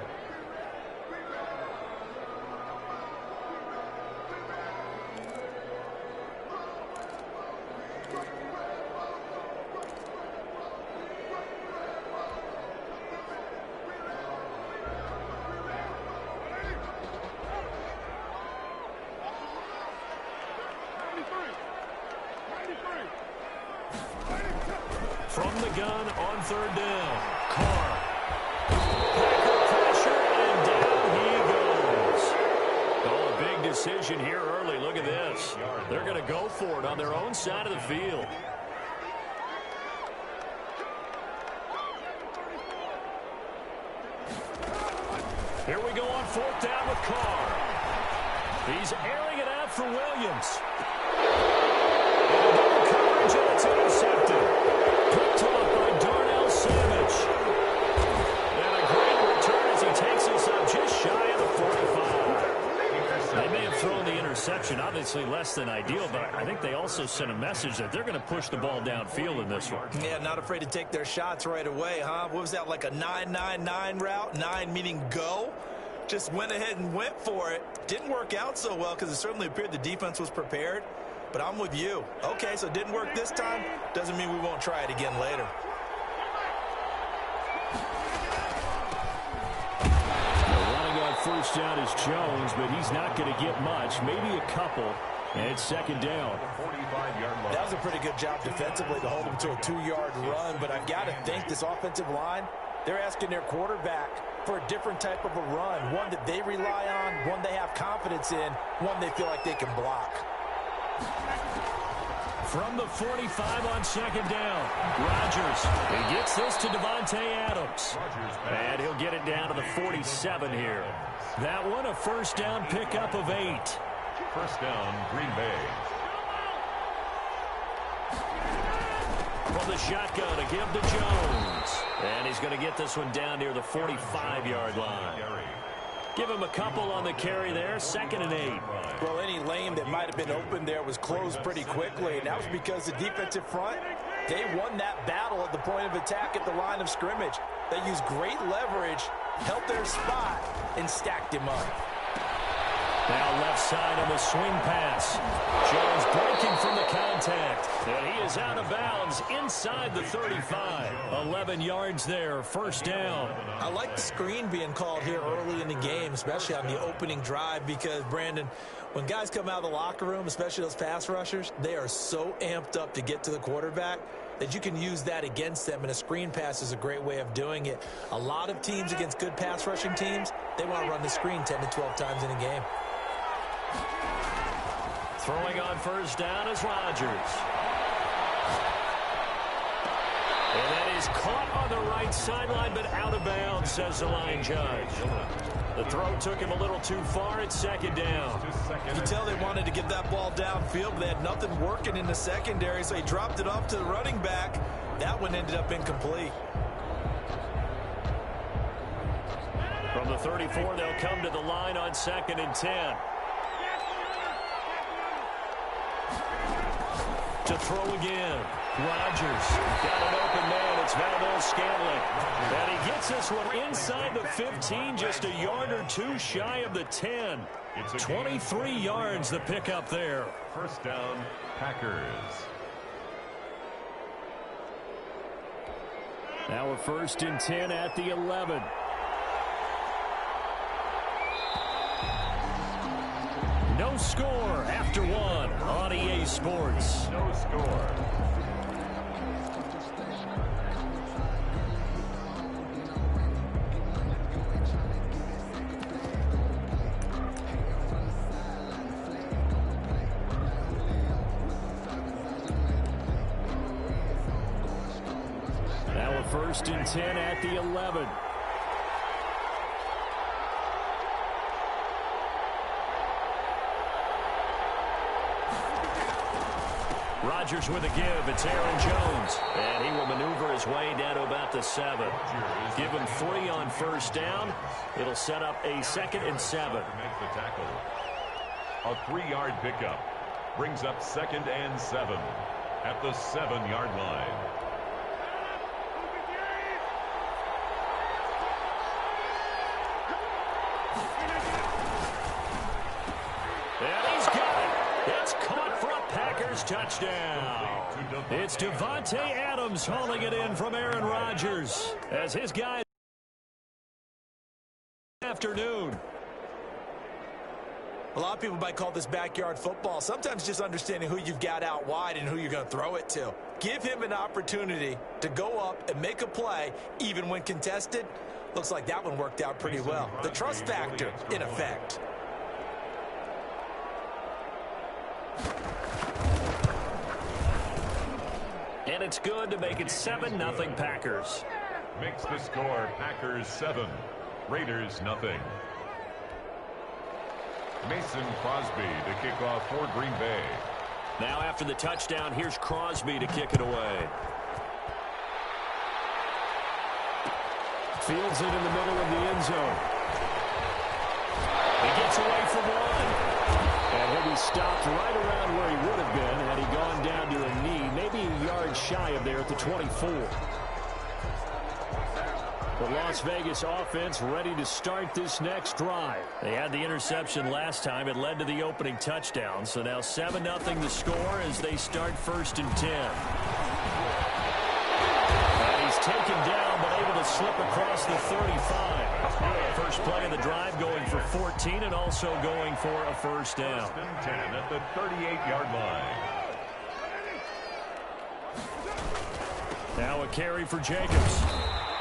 From the gun on 3rd down, Carr. Packer pressure, and down he goes. Oh, a big decision here early. Look at this. They're going to go for it on their own side of the field. Here we go on 4th down with Carr. He's airing it out for Williams. And coverage, and it's intercepted. Picked off by Darnell Savage. And a great return as he takes us up just shy of the 45. They may have thrown the interception, obviously less than ideal, but I think they also sent a message that they're going to push the ball downfield in this one. Yeah, not afraid to take their shots right away, huh? What was that, like a 9-9-9 route? 9 meaning go? Just went ahead and went for it. Didn't work out so well because it certainly appeared the defense was prepared. But I'm with you. Okay, so it didn't work this time. Doesn't mean we won't try it again later. Running on 1st down is Jones, but he's not going to get much. Maybe a couple. And it's 2nd down. That was a pretty good job defensively to hold him to a 2-yard run. But I've got to think this offensive line, they're asking their quarterback for a different type of a run. One that they rely on, one they have confidence in, one they feel like they can block. From the 45 on 2nd down, Rodgers. He gets this to Devontae Adams. And he'll get it down to the 47 here. That one a 1st down pickup of 8. 1st down, Green Bay. from the shotgun to give to Jones. And he's going to get this one down near the 45-yard line. Give him a couple on the carry there, 2nd and 8. Well, any lane that might have been open there was closed pretty quickly, and that was because the defensive front, they won that battle at the point of attack at the line of scrimmage. They used great leverage, held their spot, and stacked him up. Now left side of the swing pass. Jones breaking from the contact. And he is out of bounds inside the 35. 11 yards there, 1st down. I like the screen being called here early in the game, especially on the opening drive, because, Brandon, when guys come out of the locker room, especially those pass rushers, they are so amped up to get to the quarterback that you can use that against them, and a screen pass is a great way of doing it. A lot of teams against good pass rushing teams, they want to run the screen 10 to 12 times in a game. Throwing on 1st down is Rodgers. And that is caught on the right sideline, but out of bounds, says the line judge. The throw took him a little too far at 2nd down. You can tell they wanted to get that ball downfield, but they had nothing working in the secondary, so he dropped it off to the running back. That one ended up incomplete. From the 34, they'll come to the line on 2nd and 10. To throw again. Rodgers got an open man. It's Valdez-Scantling. And he gets this one inside the 15, just a yard or two shy of the 10. 23 yards the pickup there. 1st down, Packers. Now a 1st and 10 at the 11. No score after 1 on EA Sports. No score. Now a 1st and 10 at the 11. Rodgers with a give. It's Aaron Jones. And he will maneuver his way down to about the 7. Give him 3 on 1st down. It'll set up a 2nd and 7. Make the tackle. A 3-yard pickup brings up 2nd and 7 at the 7-yard line. And he's got it. It's caught for a Packers touchdown. It's Davante Adams hauling it in from Aaron Rodgers as his guy afternoon. A lot of people might call this backyard football. Sometimes just understanding who you've got out wide and who you're going to throw it to. Give him an opportunity to go up and make a play, even when contested. Looks like that one worked out pretty well. The trust factor, in effect. And it's good to make it 7-0 Packers. Makes the score Packers 7, Raiders nothing. Mason Crosby to kick off for Green Bay. Now after the touchdown, here's Crosby to kick it away. Fields it in the middle of the end zone. He gets away from one. And he'll be stopped right around where he would have been had he gone down to a knee, maybe a yard shy of there at the 24. The Las Vegas offense ready to start this next drive. They had the interception last time. It led to the opening touchdown. So now 7-0 the score as they start 1st and 10. And he's taken down but able to slip across the 35. First play of the drive going for 14 and also going for a 1st down. 1st and 10 at the 38-yard line. Now a carry for Jacobs.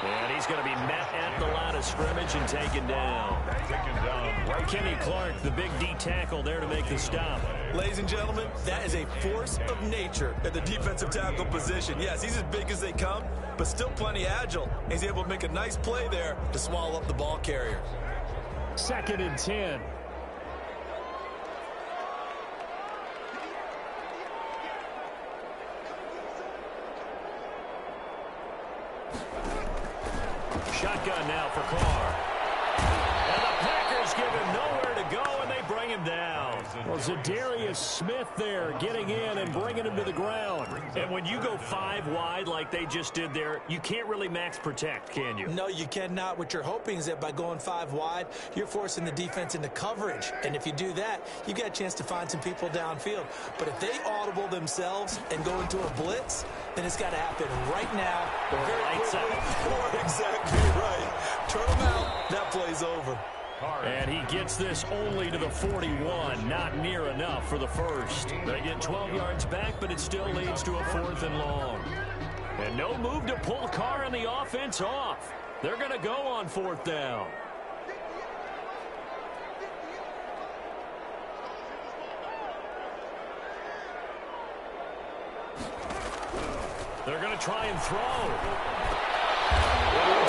And he's going to be met at the line of scrimmage and taken down. Right. Kenny Clark, the big D tackle there to make the stop. Ladies and gentlemen, that is a force of nature at the defensive tackle position. Yes, he's as big as they come, but still plenty agile. He's able to make a nice play there to swallow up the ball carrier. 2nd and 10. shotgun now for Carr. And the Packers give him nowhere to go, and they bring him down. Well, Zadarius Smith there getting in and bringing him to the ground. And when you go 5 wide like they just did there, you can't really max protect, can you? No, you cannot. What you're hoping is that by going 5 wide, you're forcing the defense into coverage. And if you do that, you get a chance to find some people downfield. But if they audible themselves and go into a blitz, then it's got to happen right now. Or exactly right. Turn them out. That play's over. And he gets this only to the 41. Not near enough for the first. They get 12 yards back, but it still leads to a 4th and long. And no move to pull Carr and the offense off. They're going to go on 4th down. They're going to try and throw.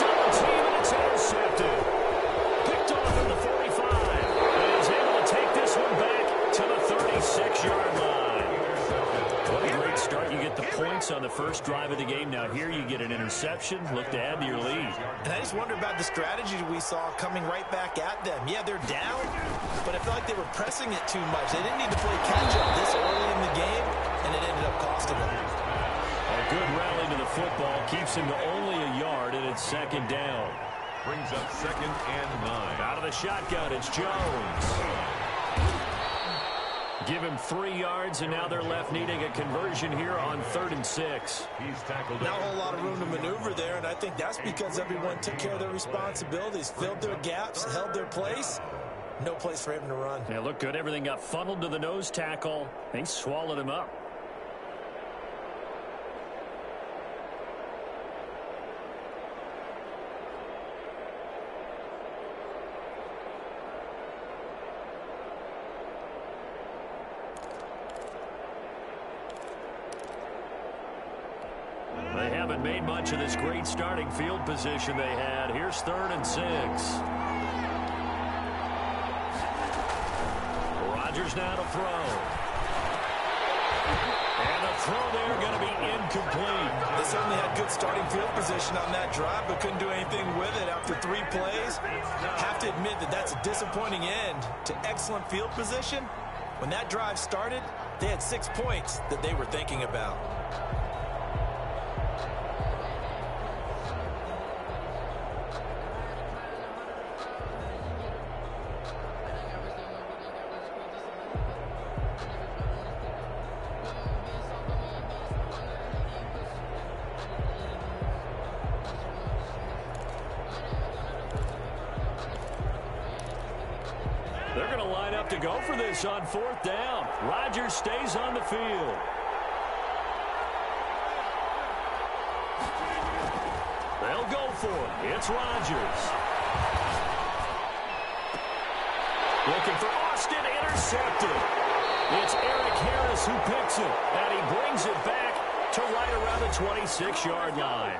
Double team, and it's intercepted. Picked off at the 45. And he's able to take this one back to the 36-yard line. What a great start. You get the points on the first drive of the game. Now here you get an interception. Look to add to your lead. And I just wonder about the strategy we saw coming right back at them. Yeah, they're down, but I feel like they were pressing it too much. They didn't need to play catch-up this early in the game, and it ended up costing them. A good rally to the football keeps him to only a yard, and it's 2nd down. Brings up 2nd and 9. Out of the shotgun, it's Jones. Give him 3 yards, and now they're left needing a conversion here on 3rd and 6. He's tackled. Not a whole lot of room to maneuver there, and I think that's because everyone took care of their responsibilities, filled their gaps, held their place. No place for him to run. Yeah, looked good. Everything got funneled to the nose tackle. They swallowed him up. They haven't made much of this great starting field position they had. Here's 3rd and 6. Rodgers now to throw. And the throw there going to be incomplete. They certainly had good starting field position on that drive, but couldn't do anything with it after 3 plays. Have to admit that that's a disappointing end to excellent field position. When that drive started, they had 6 points that they were thinking about. They're going to line up to go for this on 4th down. Rodgers stays on the field. They'll go for it. It's Rodgers. Looking for Austin, intercepted. It's Eric Harris who picks it, and he brings it back to right around the 26-yard line.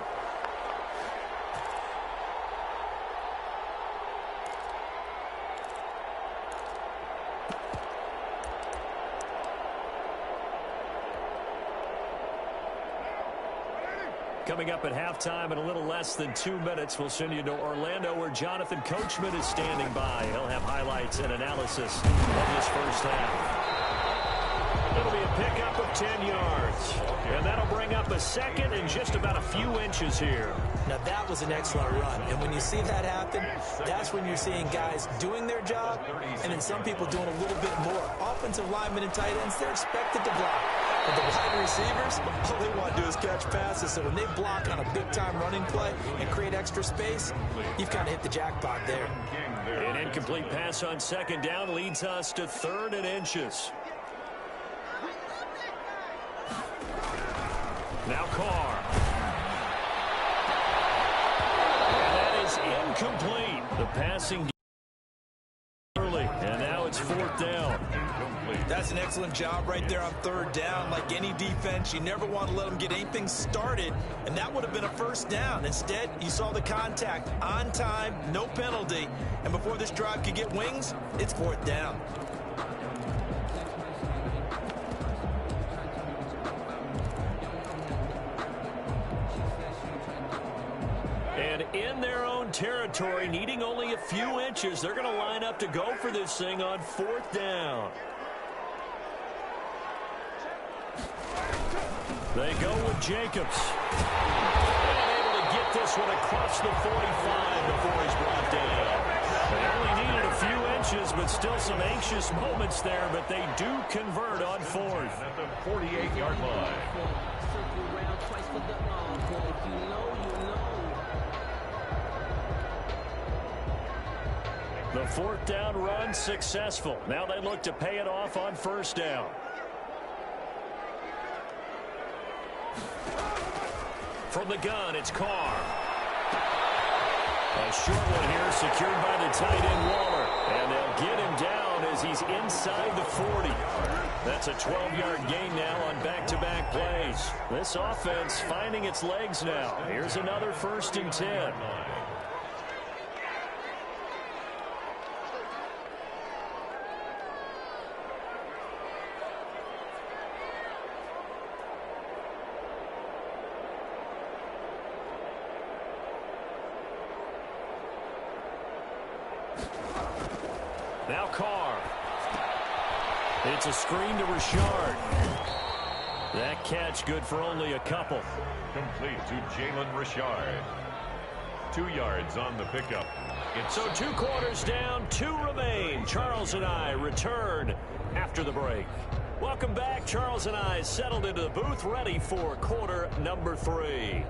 Coming up at halftime in a little less than 2 minutes, we'll send you to Orlando where Jonathan Coachman is standing by. He'll have highlights and analysis of this first half. It'll be a pickup of 10 yards. And that'll bring up a 2nd and just about a few inches here. Now that was an excellent run. And when you see that happen, that's when you're seeing guys doing their job and then some people doing a little bit more. Offensive linemen and tight ends, they're expected to block. But the wide receivers, all they want to do is catch passes. So when they block on a big-time running play and create extra space, you've kind of hit the jackpot there. An incomplete pass on 2nd down leads us to 3rd and inches. Now Carr. And that is incomplete. The passing early, and now it's 4th down. That's an excellent job right there on 3rd down. Like any defense, you never want to let them get anything started, and that would have been a 1st down. Instead, you saw the contact on time, no penalty, and before this drive could get wings, it's 4th down. And in their own territory, needing only a few inches. They're going to line up to go for this thing on 4th down. They go with Jacobs. And able to get this one across the 45 before he's brought down. They only needed a few inches, but still some anxious moments there, but they do convert on 4th. At the 48-yard line. The 4th down run successful. Now they look to pay it off on 1st down. From the gun, it's Carr. A short one here, secured by the tight end Waller. And they'll get him down as he's inside the 40. That's a 12-yard gain now on back-to-back plays. This offense finding its legs now. Here's another 1st and 10. Now Carr. It's a screen to Richard. That catch good for only a couple. Complete to Jalen Richard. 2 yards on the pickup. So 2 quarters down, 2 remain. Charles and I return after the break. Welcome back. Charles and I settled into the booth, ready for quarter number 3.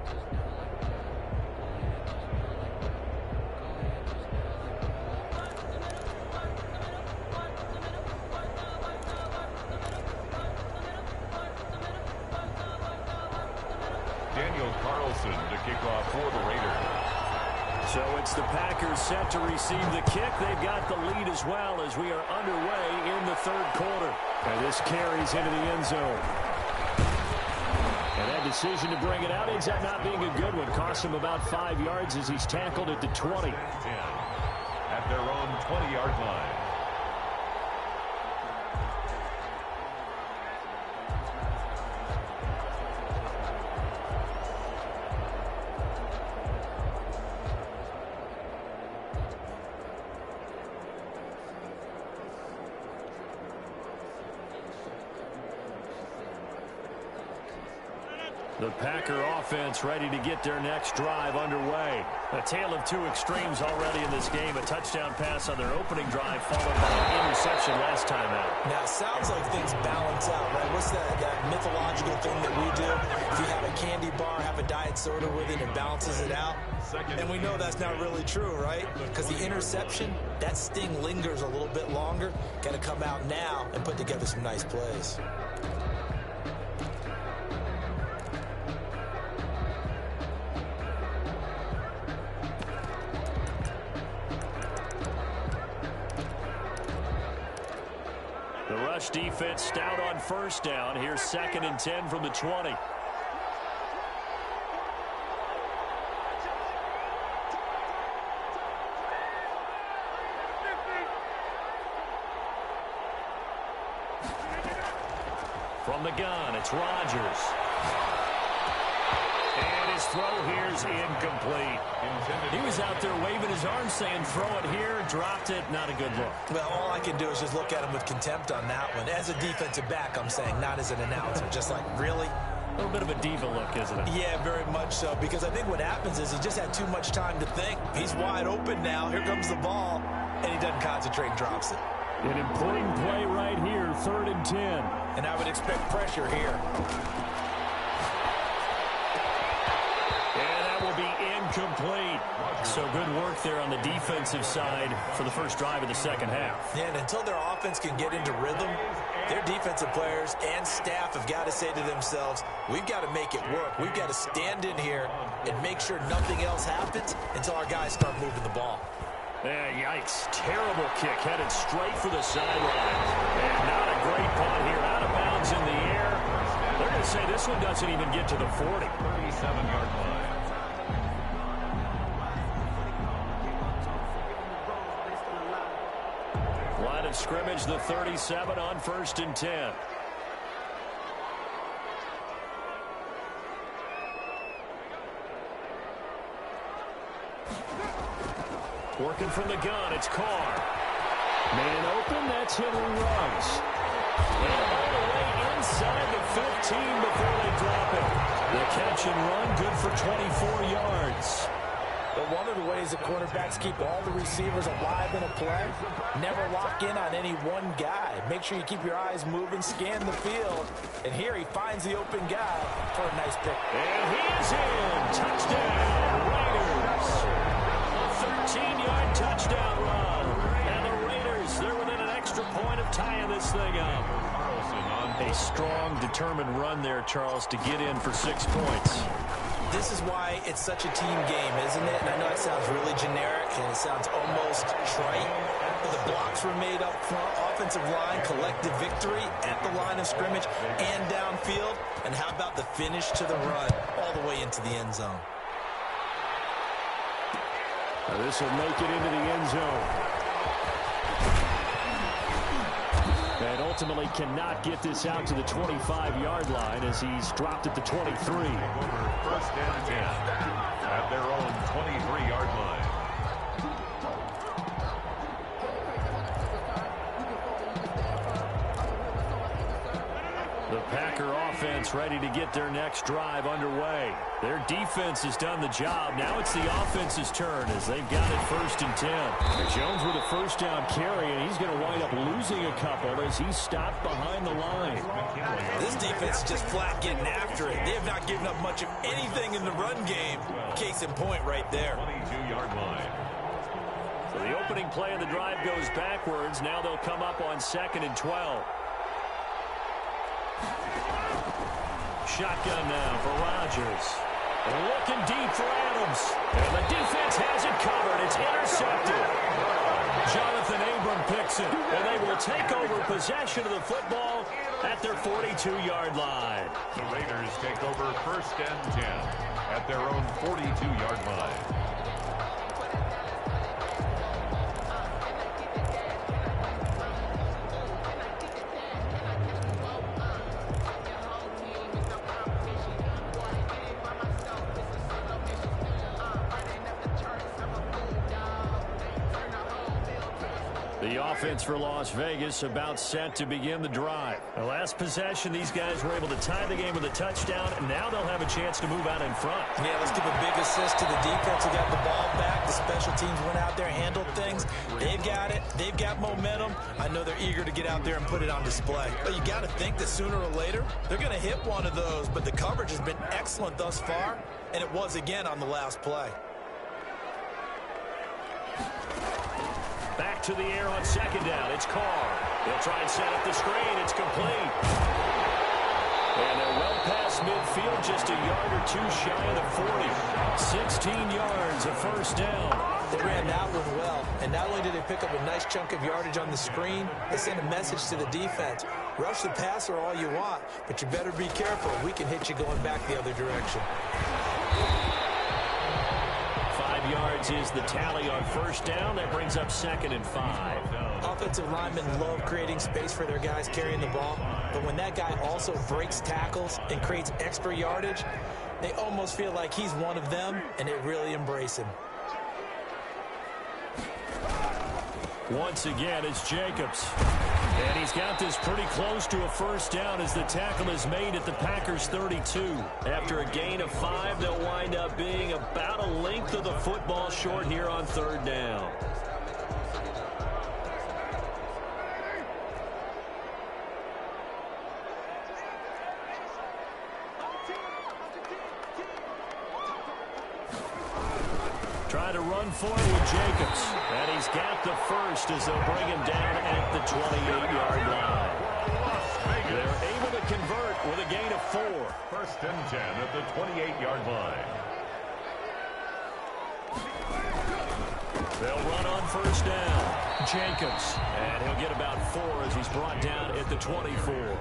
To kick off for the Raiders. So it's the Packers set to receive the kick. They've got the lead as well as we are underway in the 3rd quarter. And this carries into the end zone. And that decision to bring it out ends up not being a good one. Cost him about 5 yards as he's tackled at the 20. 10 at their own 20-yard line. The Packer offense ready to get their next drive underway. A tale of 2 extremes already in this game. A touchdown pass on their opening drive followed by an interception last time out. Now, it sounds like things balance out, right? What's that mythological thing that we do? If you have a candy bar, have a diet soda with it, it balances it out. And we know that's not really true, right? Because the interception, that sting lingers a little bit longer. Got to come out now and put together some nice plays. The rush defense stout on 1st down. Here's 2nd and 10 from the 20. From the gun, it's Rodgers. And his throw here's incomplete. He was out there waving his arms saying throw it here, dropped it, not a good look. Well, all I can do is just look at him with contempt on that one. As a defensive back, I'm saying, not as an announcer. Just like, really? A little bit of a diva look, isn't it? Yeah, very much so, because I think what happens is he just had too much time to think. He's wide open now. Here comes the ball, and he doesn't concentrate and drops it. An important play right here, 3rd and 10. And I would expect pressure here. And that will be incomplete. So good work there on the defensive side for the first drive of the 2nd half. Yeah, and until their offense can get into rhythm, their defensive players and staff have got to say to themselves, we've got to make it work. We've got to stand in here and make sure nothing else happens until our guys start moving the ball. Yeah, yikes. Terrible kick headed straight for the sideline. And not a great punt here. Out of bounds in the air. They're going to say this one doesn't even get to the 40. 37-yard line. Line of scrimmage, the 37 on 1st and 10. Working from the gun, it's Carr. Man open, that's Henry Ruggs. And all the way inside the 15 before they drop it. The catch and run, good for 24 yards. But one of the ways the quarterbacks keep all the receivers alive in a play, never lock in on any one guy. Make sure you keep your eyes moving, scan the field. And here he finds the open guy for a nice pick. And he is in. Touchdown, Raiders. A 13-yard touchdown run. And the Raiders, they're within an extra point of tying this thing up. A strong, determined run there, Charles, to get in for 6 points. This is why it's such a team game, isn't it? And I know it sounds really generic and it sounds almost trite, but the blocks were made up front, offensive line, collective victory at the line of scrimmage and downfield. And how about the finish to the run all the way into the end zone? Now this will make it into the end zone. And ultimately cannot get this out to the 25-yard line as he's dropped at the 23. First and 10 at their own 23-yard line. The Packer offense ready to get their next drive underway. Their defense has done the job. Now it's the offense's turn as they've got it 1st and 10. Jones with a first down carry, and he's going to wind up losing a couple as he's stopped behind the line. This defense is just flat getting after it. They have not given up much of anything in the run game. Case in point right there. 22-yard line. So the opening play of the drive goes backwards. Now they'll come up on 2nd and 12. Shotgun now for Rodgers. Looking deep for Adams. And the defense has it covered. It's intercepted. Jonathan Abram picks it. And they will take over possession of the football at their 42-yard line. The Raiders take over 1st and 10 at their own 42-yard line. The offense for Las Vegas about set to begin the drive. The last possession, these guys were able to tie the game with a touchdown, and now they'll have a chance to move out in front. Yeah, let's give a big assist to the defense who got the ball back. The special teams went out there, handled things. They've got it. They've got momentum. I know they're eager to get out there and put it on display. But you got to think that sooner or later, they're going to hit one of those. But the coverage has been excellent thus far, and it was again on the last play. Back to the air on 2nd down. It's Carr. They'll try and set up the screen. It's complete. And they're well past midfield, just a yard or two shy of the 40. 16 yards, a first down. They ran that one well. And not only did they pick up a nice chunk of yardage on the screen, they sent a message to the defense. Rush the passer all you want, but you better be careful. We can hit you going back the other direction. 5 yards is the tally on first down. That brings up 2nd and 5. Offensive linemen love creating space for their guys carrying the ball, but when that guy also breaks tackles and creates extra yardage, they almost feel like he's one of them, and they really embrace him. Once again, it's Jacobs. And he's got this pretty close to a first down as the tackle is made at the Packers' 32. After a gain of 5, they'll wind up being about a length of the football short here on 3rd down. Try to run for it with Jacobs. And he's got the first as they'll bring him down at the 28-yard line. They're able to convert with a gain of 4. 1st and 10 at the 28-yard line. They'll run on first down. Jacobs. And he'll get about 4 as he's brought down at the 24.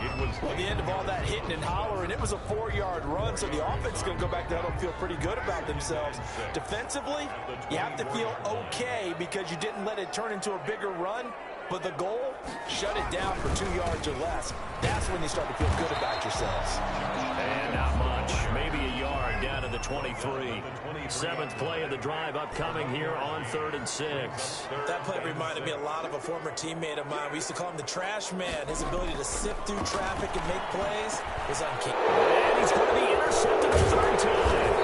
At the end of all that hitting and hollering, it was a 4-yard run, so the offense is going to go back to huddle and feel pretty good about themselves. Defensively, you have to feel okay because you didn't let it turn into a bigger run, but the goal, shut it down for 2 yards or less. That's when you start to feel good about yourselves. And not much. Maybe a yard down to the 23. Seventh play of the drive upcoming here on 3rd and 6. That play reminded me a lot of a former teammate of mine. We used to call him the trash man. His ability to sift through traffic and make plays was uncanny. And he's going to be intercepted a third time.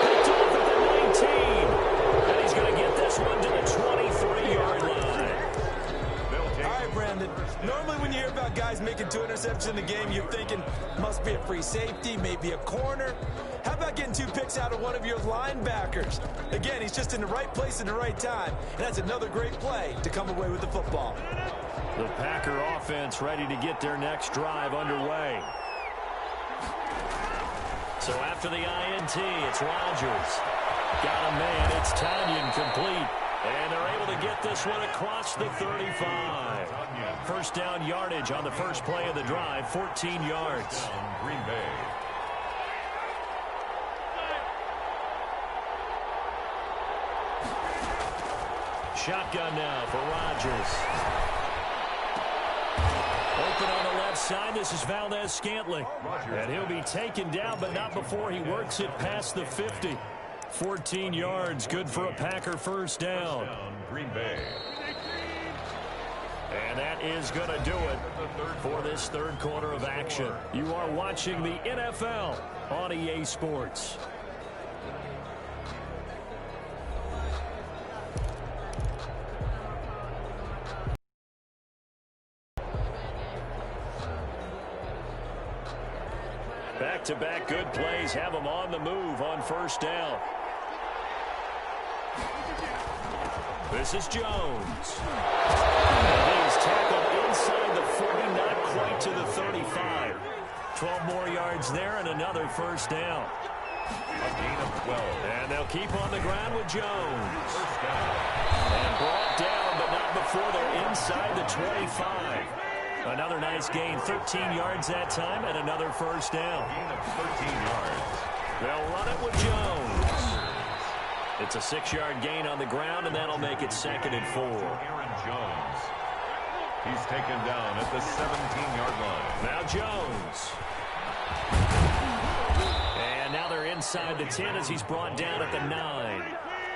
Picked off at the 19. And he's going to get this one to the 23-yard line. All right, Brandon. Normally when you hear about guys making 2 interceptions in the game, you're thinking, must be a free safety, maybe a corner. How about getting 2 picks out of one of your linebackers? Again, he's just in the right place at the right time. And that's another great play to come away with the football. The Packer offense ready to get their next drive underway. So after the INT, it's Rodgers. Got a man. It's Tanyan complete. And they're able to get this one across the 35. First down yardage on the first play of the drive, 14 yards. Green Bay. Shotgun now for Rodgers. Open on the left side. This is Valdez-Scantling. And he'll be taken down, but not before he works it past the 50. 14 yards, good for a Packer first down. Green Bay. And that is going to do it for this third quarter of action. You are watching the NFL on EA Sports. Back-to-back good plays have them on the move on first down. This is Jones. And he is tackled inside the 40, not quite to the 35. 12 more yards there and another first down. A gain of 12. And they'll keep on the ground with Jones. And brought down, but not before they're inside the 25. Another nice gain, 13 yards that time, and another first down. Gain of 13 yards. They'll run it with Jones. It's a 6-yard gain on the ground, and that'll make it 2nd and 4. Aaron Jones. He's taken down at the 17-yard line. Now Jones. And now they're inside the 10 as he's brought down at the 9.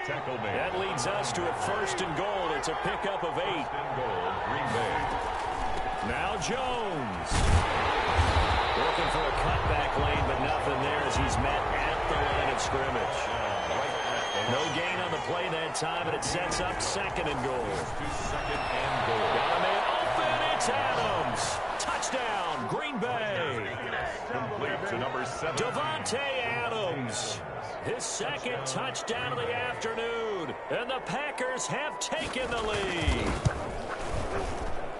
Tackle made. That leads us to a 1st and goal. It's a pickup of 8. 1st and goal, Green Bay. Now Jones. Looking for a cutback lane, but nothing there as he's met at the line of scrimmage. No gain on the play that time, but it sets up 2nd and goal. To 2nd and goal. Got a man open. It's Adams. Touchdown, Green Bay. Complete to number 7. Davante Adams. His 2nd touchdown of the afternoon. And the Packers have taken the lead.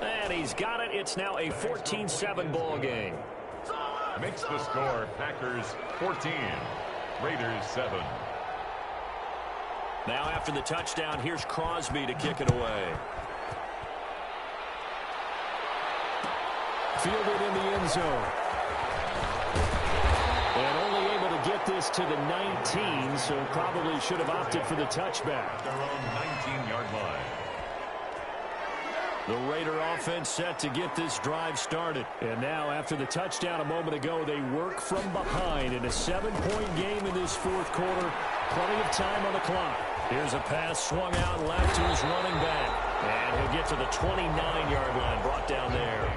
And he's got it. It's now a 14-7 ball game. Makes the score Packers 14, Raiders 7. Now after the touchdown, here's Crosby to kick it away. Fielded in the end zone. And only able to get this to the 19, so probably should have opted for the touchback. Their own 19-yard line. The Raider offense set to get this drive started. And now, after the touchdown a moment ago, they work from behind in a 7-point game in this fourth quarter. Plenty of time on the clock. Here's a pass swung out left to his running back. And he'll get to the 29-yard line, brought down there.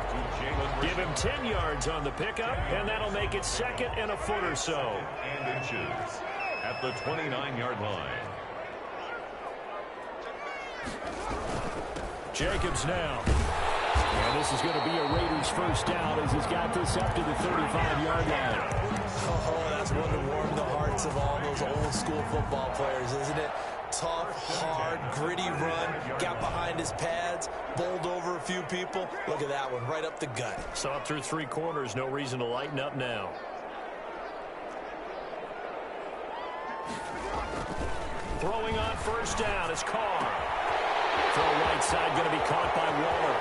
Give him 10 yards on the pickup, and that'll make it 2nd and a foot or so. And inches at the 29-yard line. Jacobs now. And this is going to be a Raiders first down as he's got this up to the 35-yard line. Oh, that's one to warm the hearts of all those old-school football players, isn't it? Tough, hard, gritty run, got behind his pads, bowled over a few people. Look at that one, right up the gut. Saw it through 3 quarters, no reason to lighten up now. Throwing on first down is Carr. Throw right side going to be caught by Waller.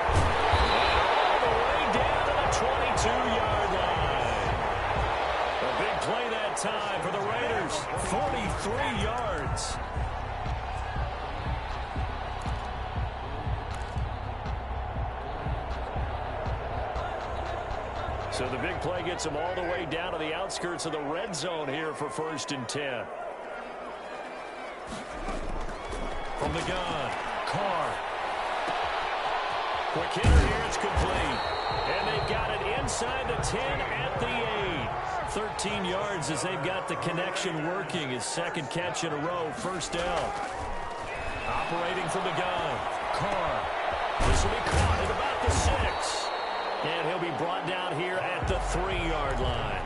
And all the way down to the 22-yard line. A big play that time for the Raiders. 43 yards. So the big play gets him all the way down to the outskirts of the red zone here for 1st and 10. From the gun, Carr. Quick hitter here, it's complete. And they've got it inside the 10 at the 8. 13 yards as they've got the connection working. His second catch in a row, 1st down. Operating from the gun, Carr. This will be caught at about the 6. And he'll be brought down here at the 3-yard line.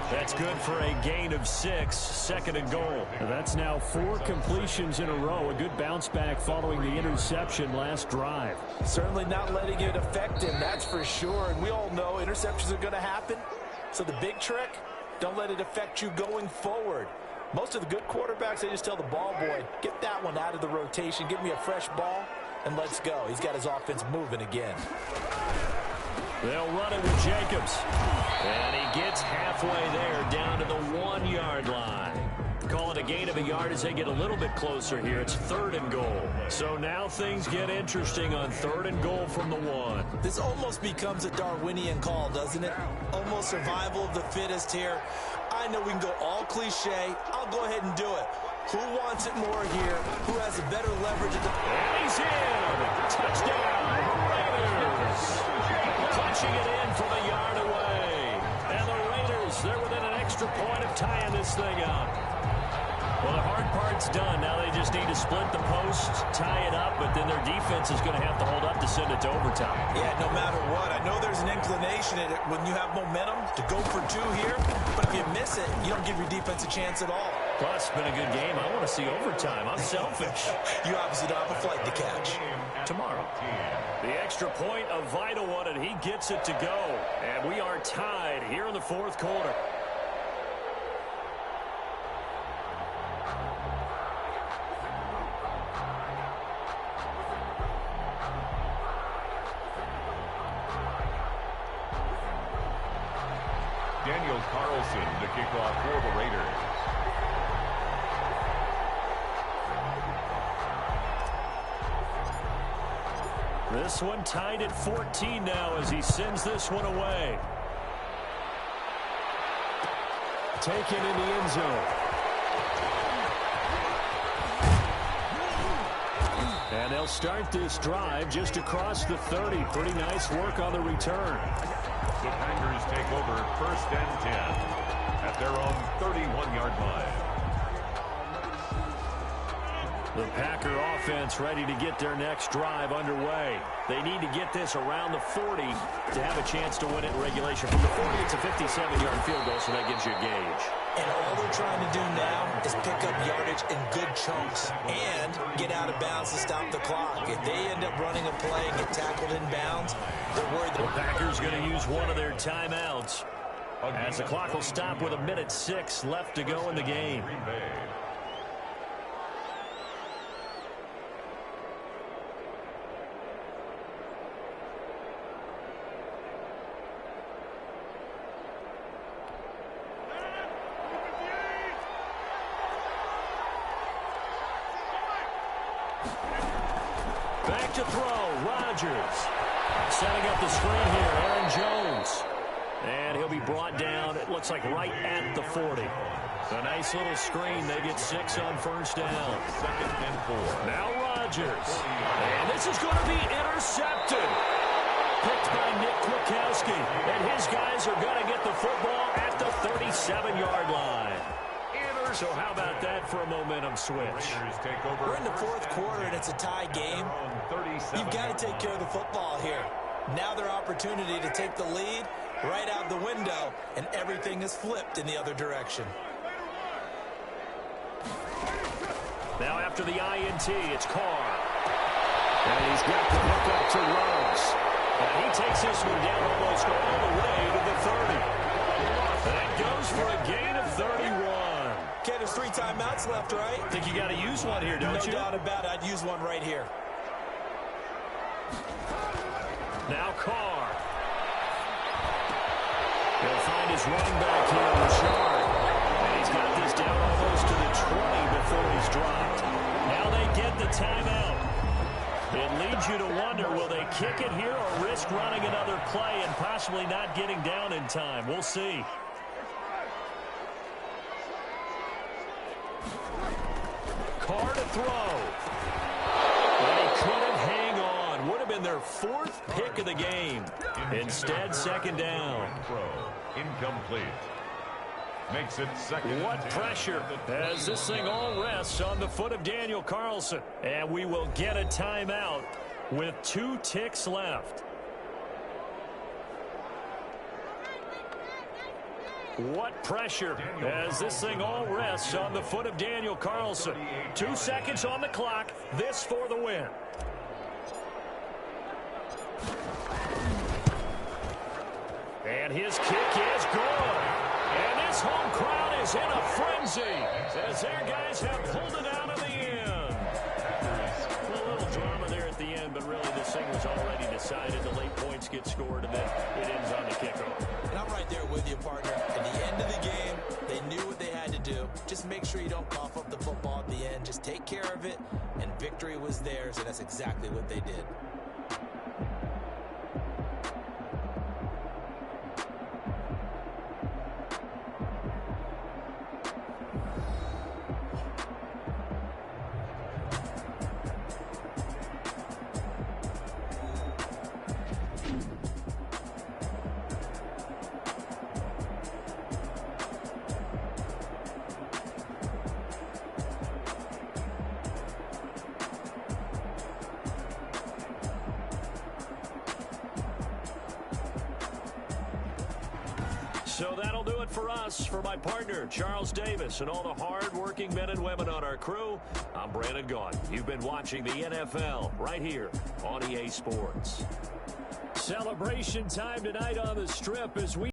That's good for a gain of 6, 2nd and goal. That's now 4 completions in a row. A good bounce back following the interception last drive. Certainly not letting it affect him, that's for sure. And we all know interceptions are going to happen. So the big trick, don't let it affect you going forward. Most of the good quarterbacks, they just tell the ball boy, get that one out of the rotation, give me a fresh ball, and let's go. He's got his offense moving again. They'll run it with Jacobs. And he gets halfway there down to the 1-yard line. Call it a gain of a yard as they get a little bit closer here. It's 3rd and goal. So now things get interesting on 3rd and goal from the 1. This almost becomes a Darwinian call, doesn't it? Almost survival of the fittest here. I know we can go all cliche. I'll go ahead and do it. Who wants it more here? Who has a better leverage at the... And he's in! Touchdown! Raiders! Punching it in from a yard away. And the Raiders, they're within an extra point of tying this thing up. Well, the hard part's done. Now they just need to split the post, tie it up, but then their defense is going to have to hold up to send it to overtime. Yeah, no matter what. I know there's an inclination in it when you have momentum to go for 2 here, but if you miss it, you don't give your defense a chance at all. Plus, it's been a good game. I want to see overtime. I'm selfish. You obviously don't have a flight to catch. Tomorrow. The extra point, a vital one, and he gets it to go. And we are tied here in the 4th quarter. Daniel Carlson to kick off for the Raiders. This one tied at 14 now as he sends this one away. Taken in the end zone. And they'll start this drive just across the 30. Pretty nice work on the return. The Packers take over 1st and 10 at their own 31-yard line. The Packer offense ready to get their next drive underway. They need to get this around the 40 to have a chance to win it in regulation. From the 40, it's a 57-yard field goal, so that gives you a gauge. And all they're trying to do now is pick up yardage in good chunks and get out of bounds to stop the clock. If they end up running a play and get tackled in bounds, they're worried. The Packers going to use one of their timeouts as the clock will stop with 1:06 left to go in the game. Back to throw, Rodgers. Setting up the screen here, Aaron Jones. And he'll be brought down, it looks like right at the 40. A nice little screen. They get 6 on 1st down. 2nd and 4. Now Rodgers. And this is going to be intercepted. Picked by Nick Kwiatkowski. And his guys are going to get the football at the 37-yard line. So how about that for a momentum switch? We're in the 4th quarter and it's a tie game. You've got to take care of the football here. Now their opportunity to take the lead right out the window, and everything is flipped in the other direction. Now after the INT, it's Carr. And he's got the hook up to Rose. And he takes this one down almost all the way to the 30. That goes for a gain of 31. Okay, there's 3 timeouts left, right? Think you got to use one here, don't you? No doubt about it. I'd use one right here. Now Carr. He'll find his running back here, Richard. And he's got this down almost to the 20 before he's dropped. Now they get the timeout. It leads you to wonder, will they kick it here or risk running another play and possibly not getting down in time? We'll see. Carr to throw. And he couldn't hang on. Would have been their 4th pick of the game. Instead, second down. Throw. Incomplete. Makes it second. What pressure as this thing all rests on the foot of Daniel Carlson. And we will get a timeout with 2 ticks left. What pressure as this thing all rests on the foot of Daniel Carlson. 2 seconds on the clock. This for the win. And his kick is good. And this home crowd is in a frenzy as their guys have pulled it out of the end. A little drama there at the end, but really this thing was already decided. The late points get scored, and then it ends on the kickoff. And I'm right there with you, partner. At the end of the game, they knew what they had to do. Just make sure you don't cough up the football at the end. Just take care of it, and victory was theirs, and that's exactly what they did. So that'll do it for us. For my partner, Charles Davis, and all the hard-working men and women on our crew, I'm Brandon Gaudin. You've been watching the NFL right here on EA Sports. Celebration time tonight on the Strip as we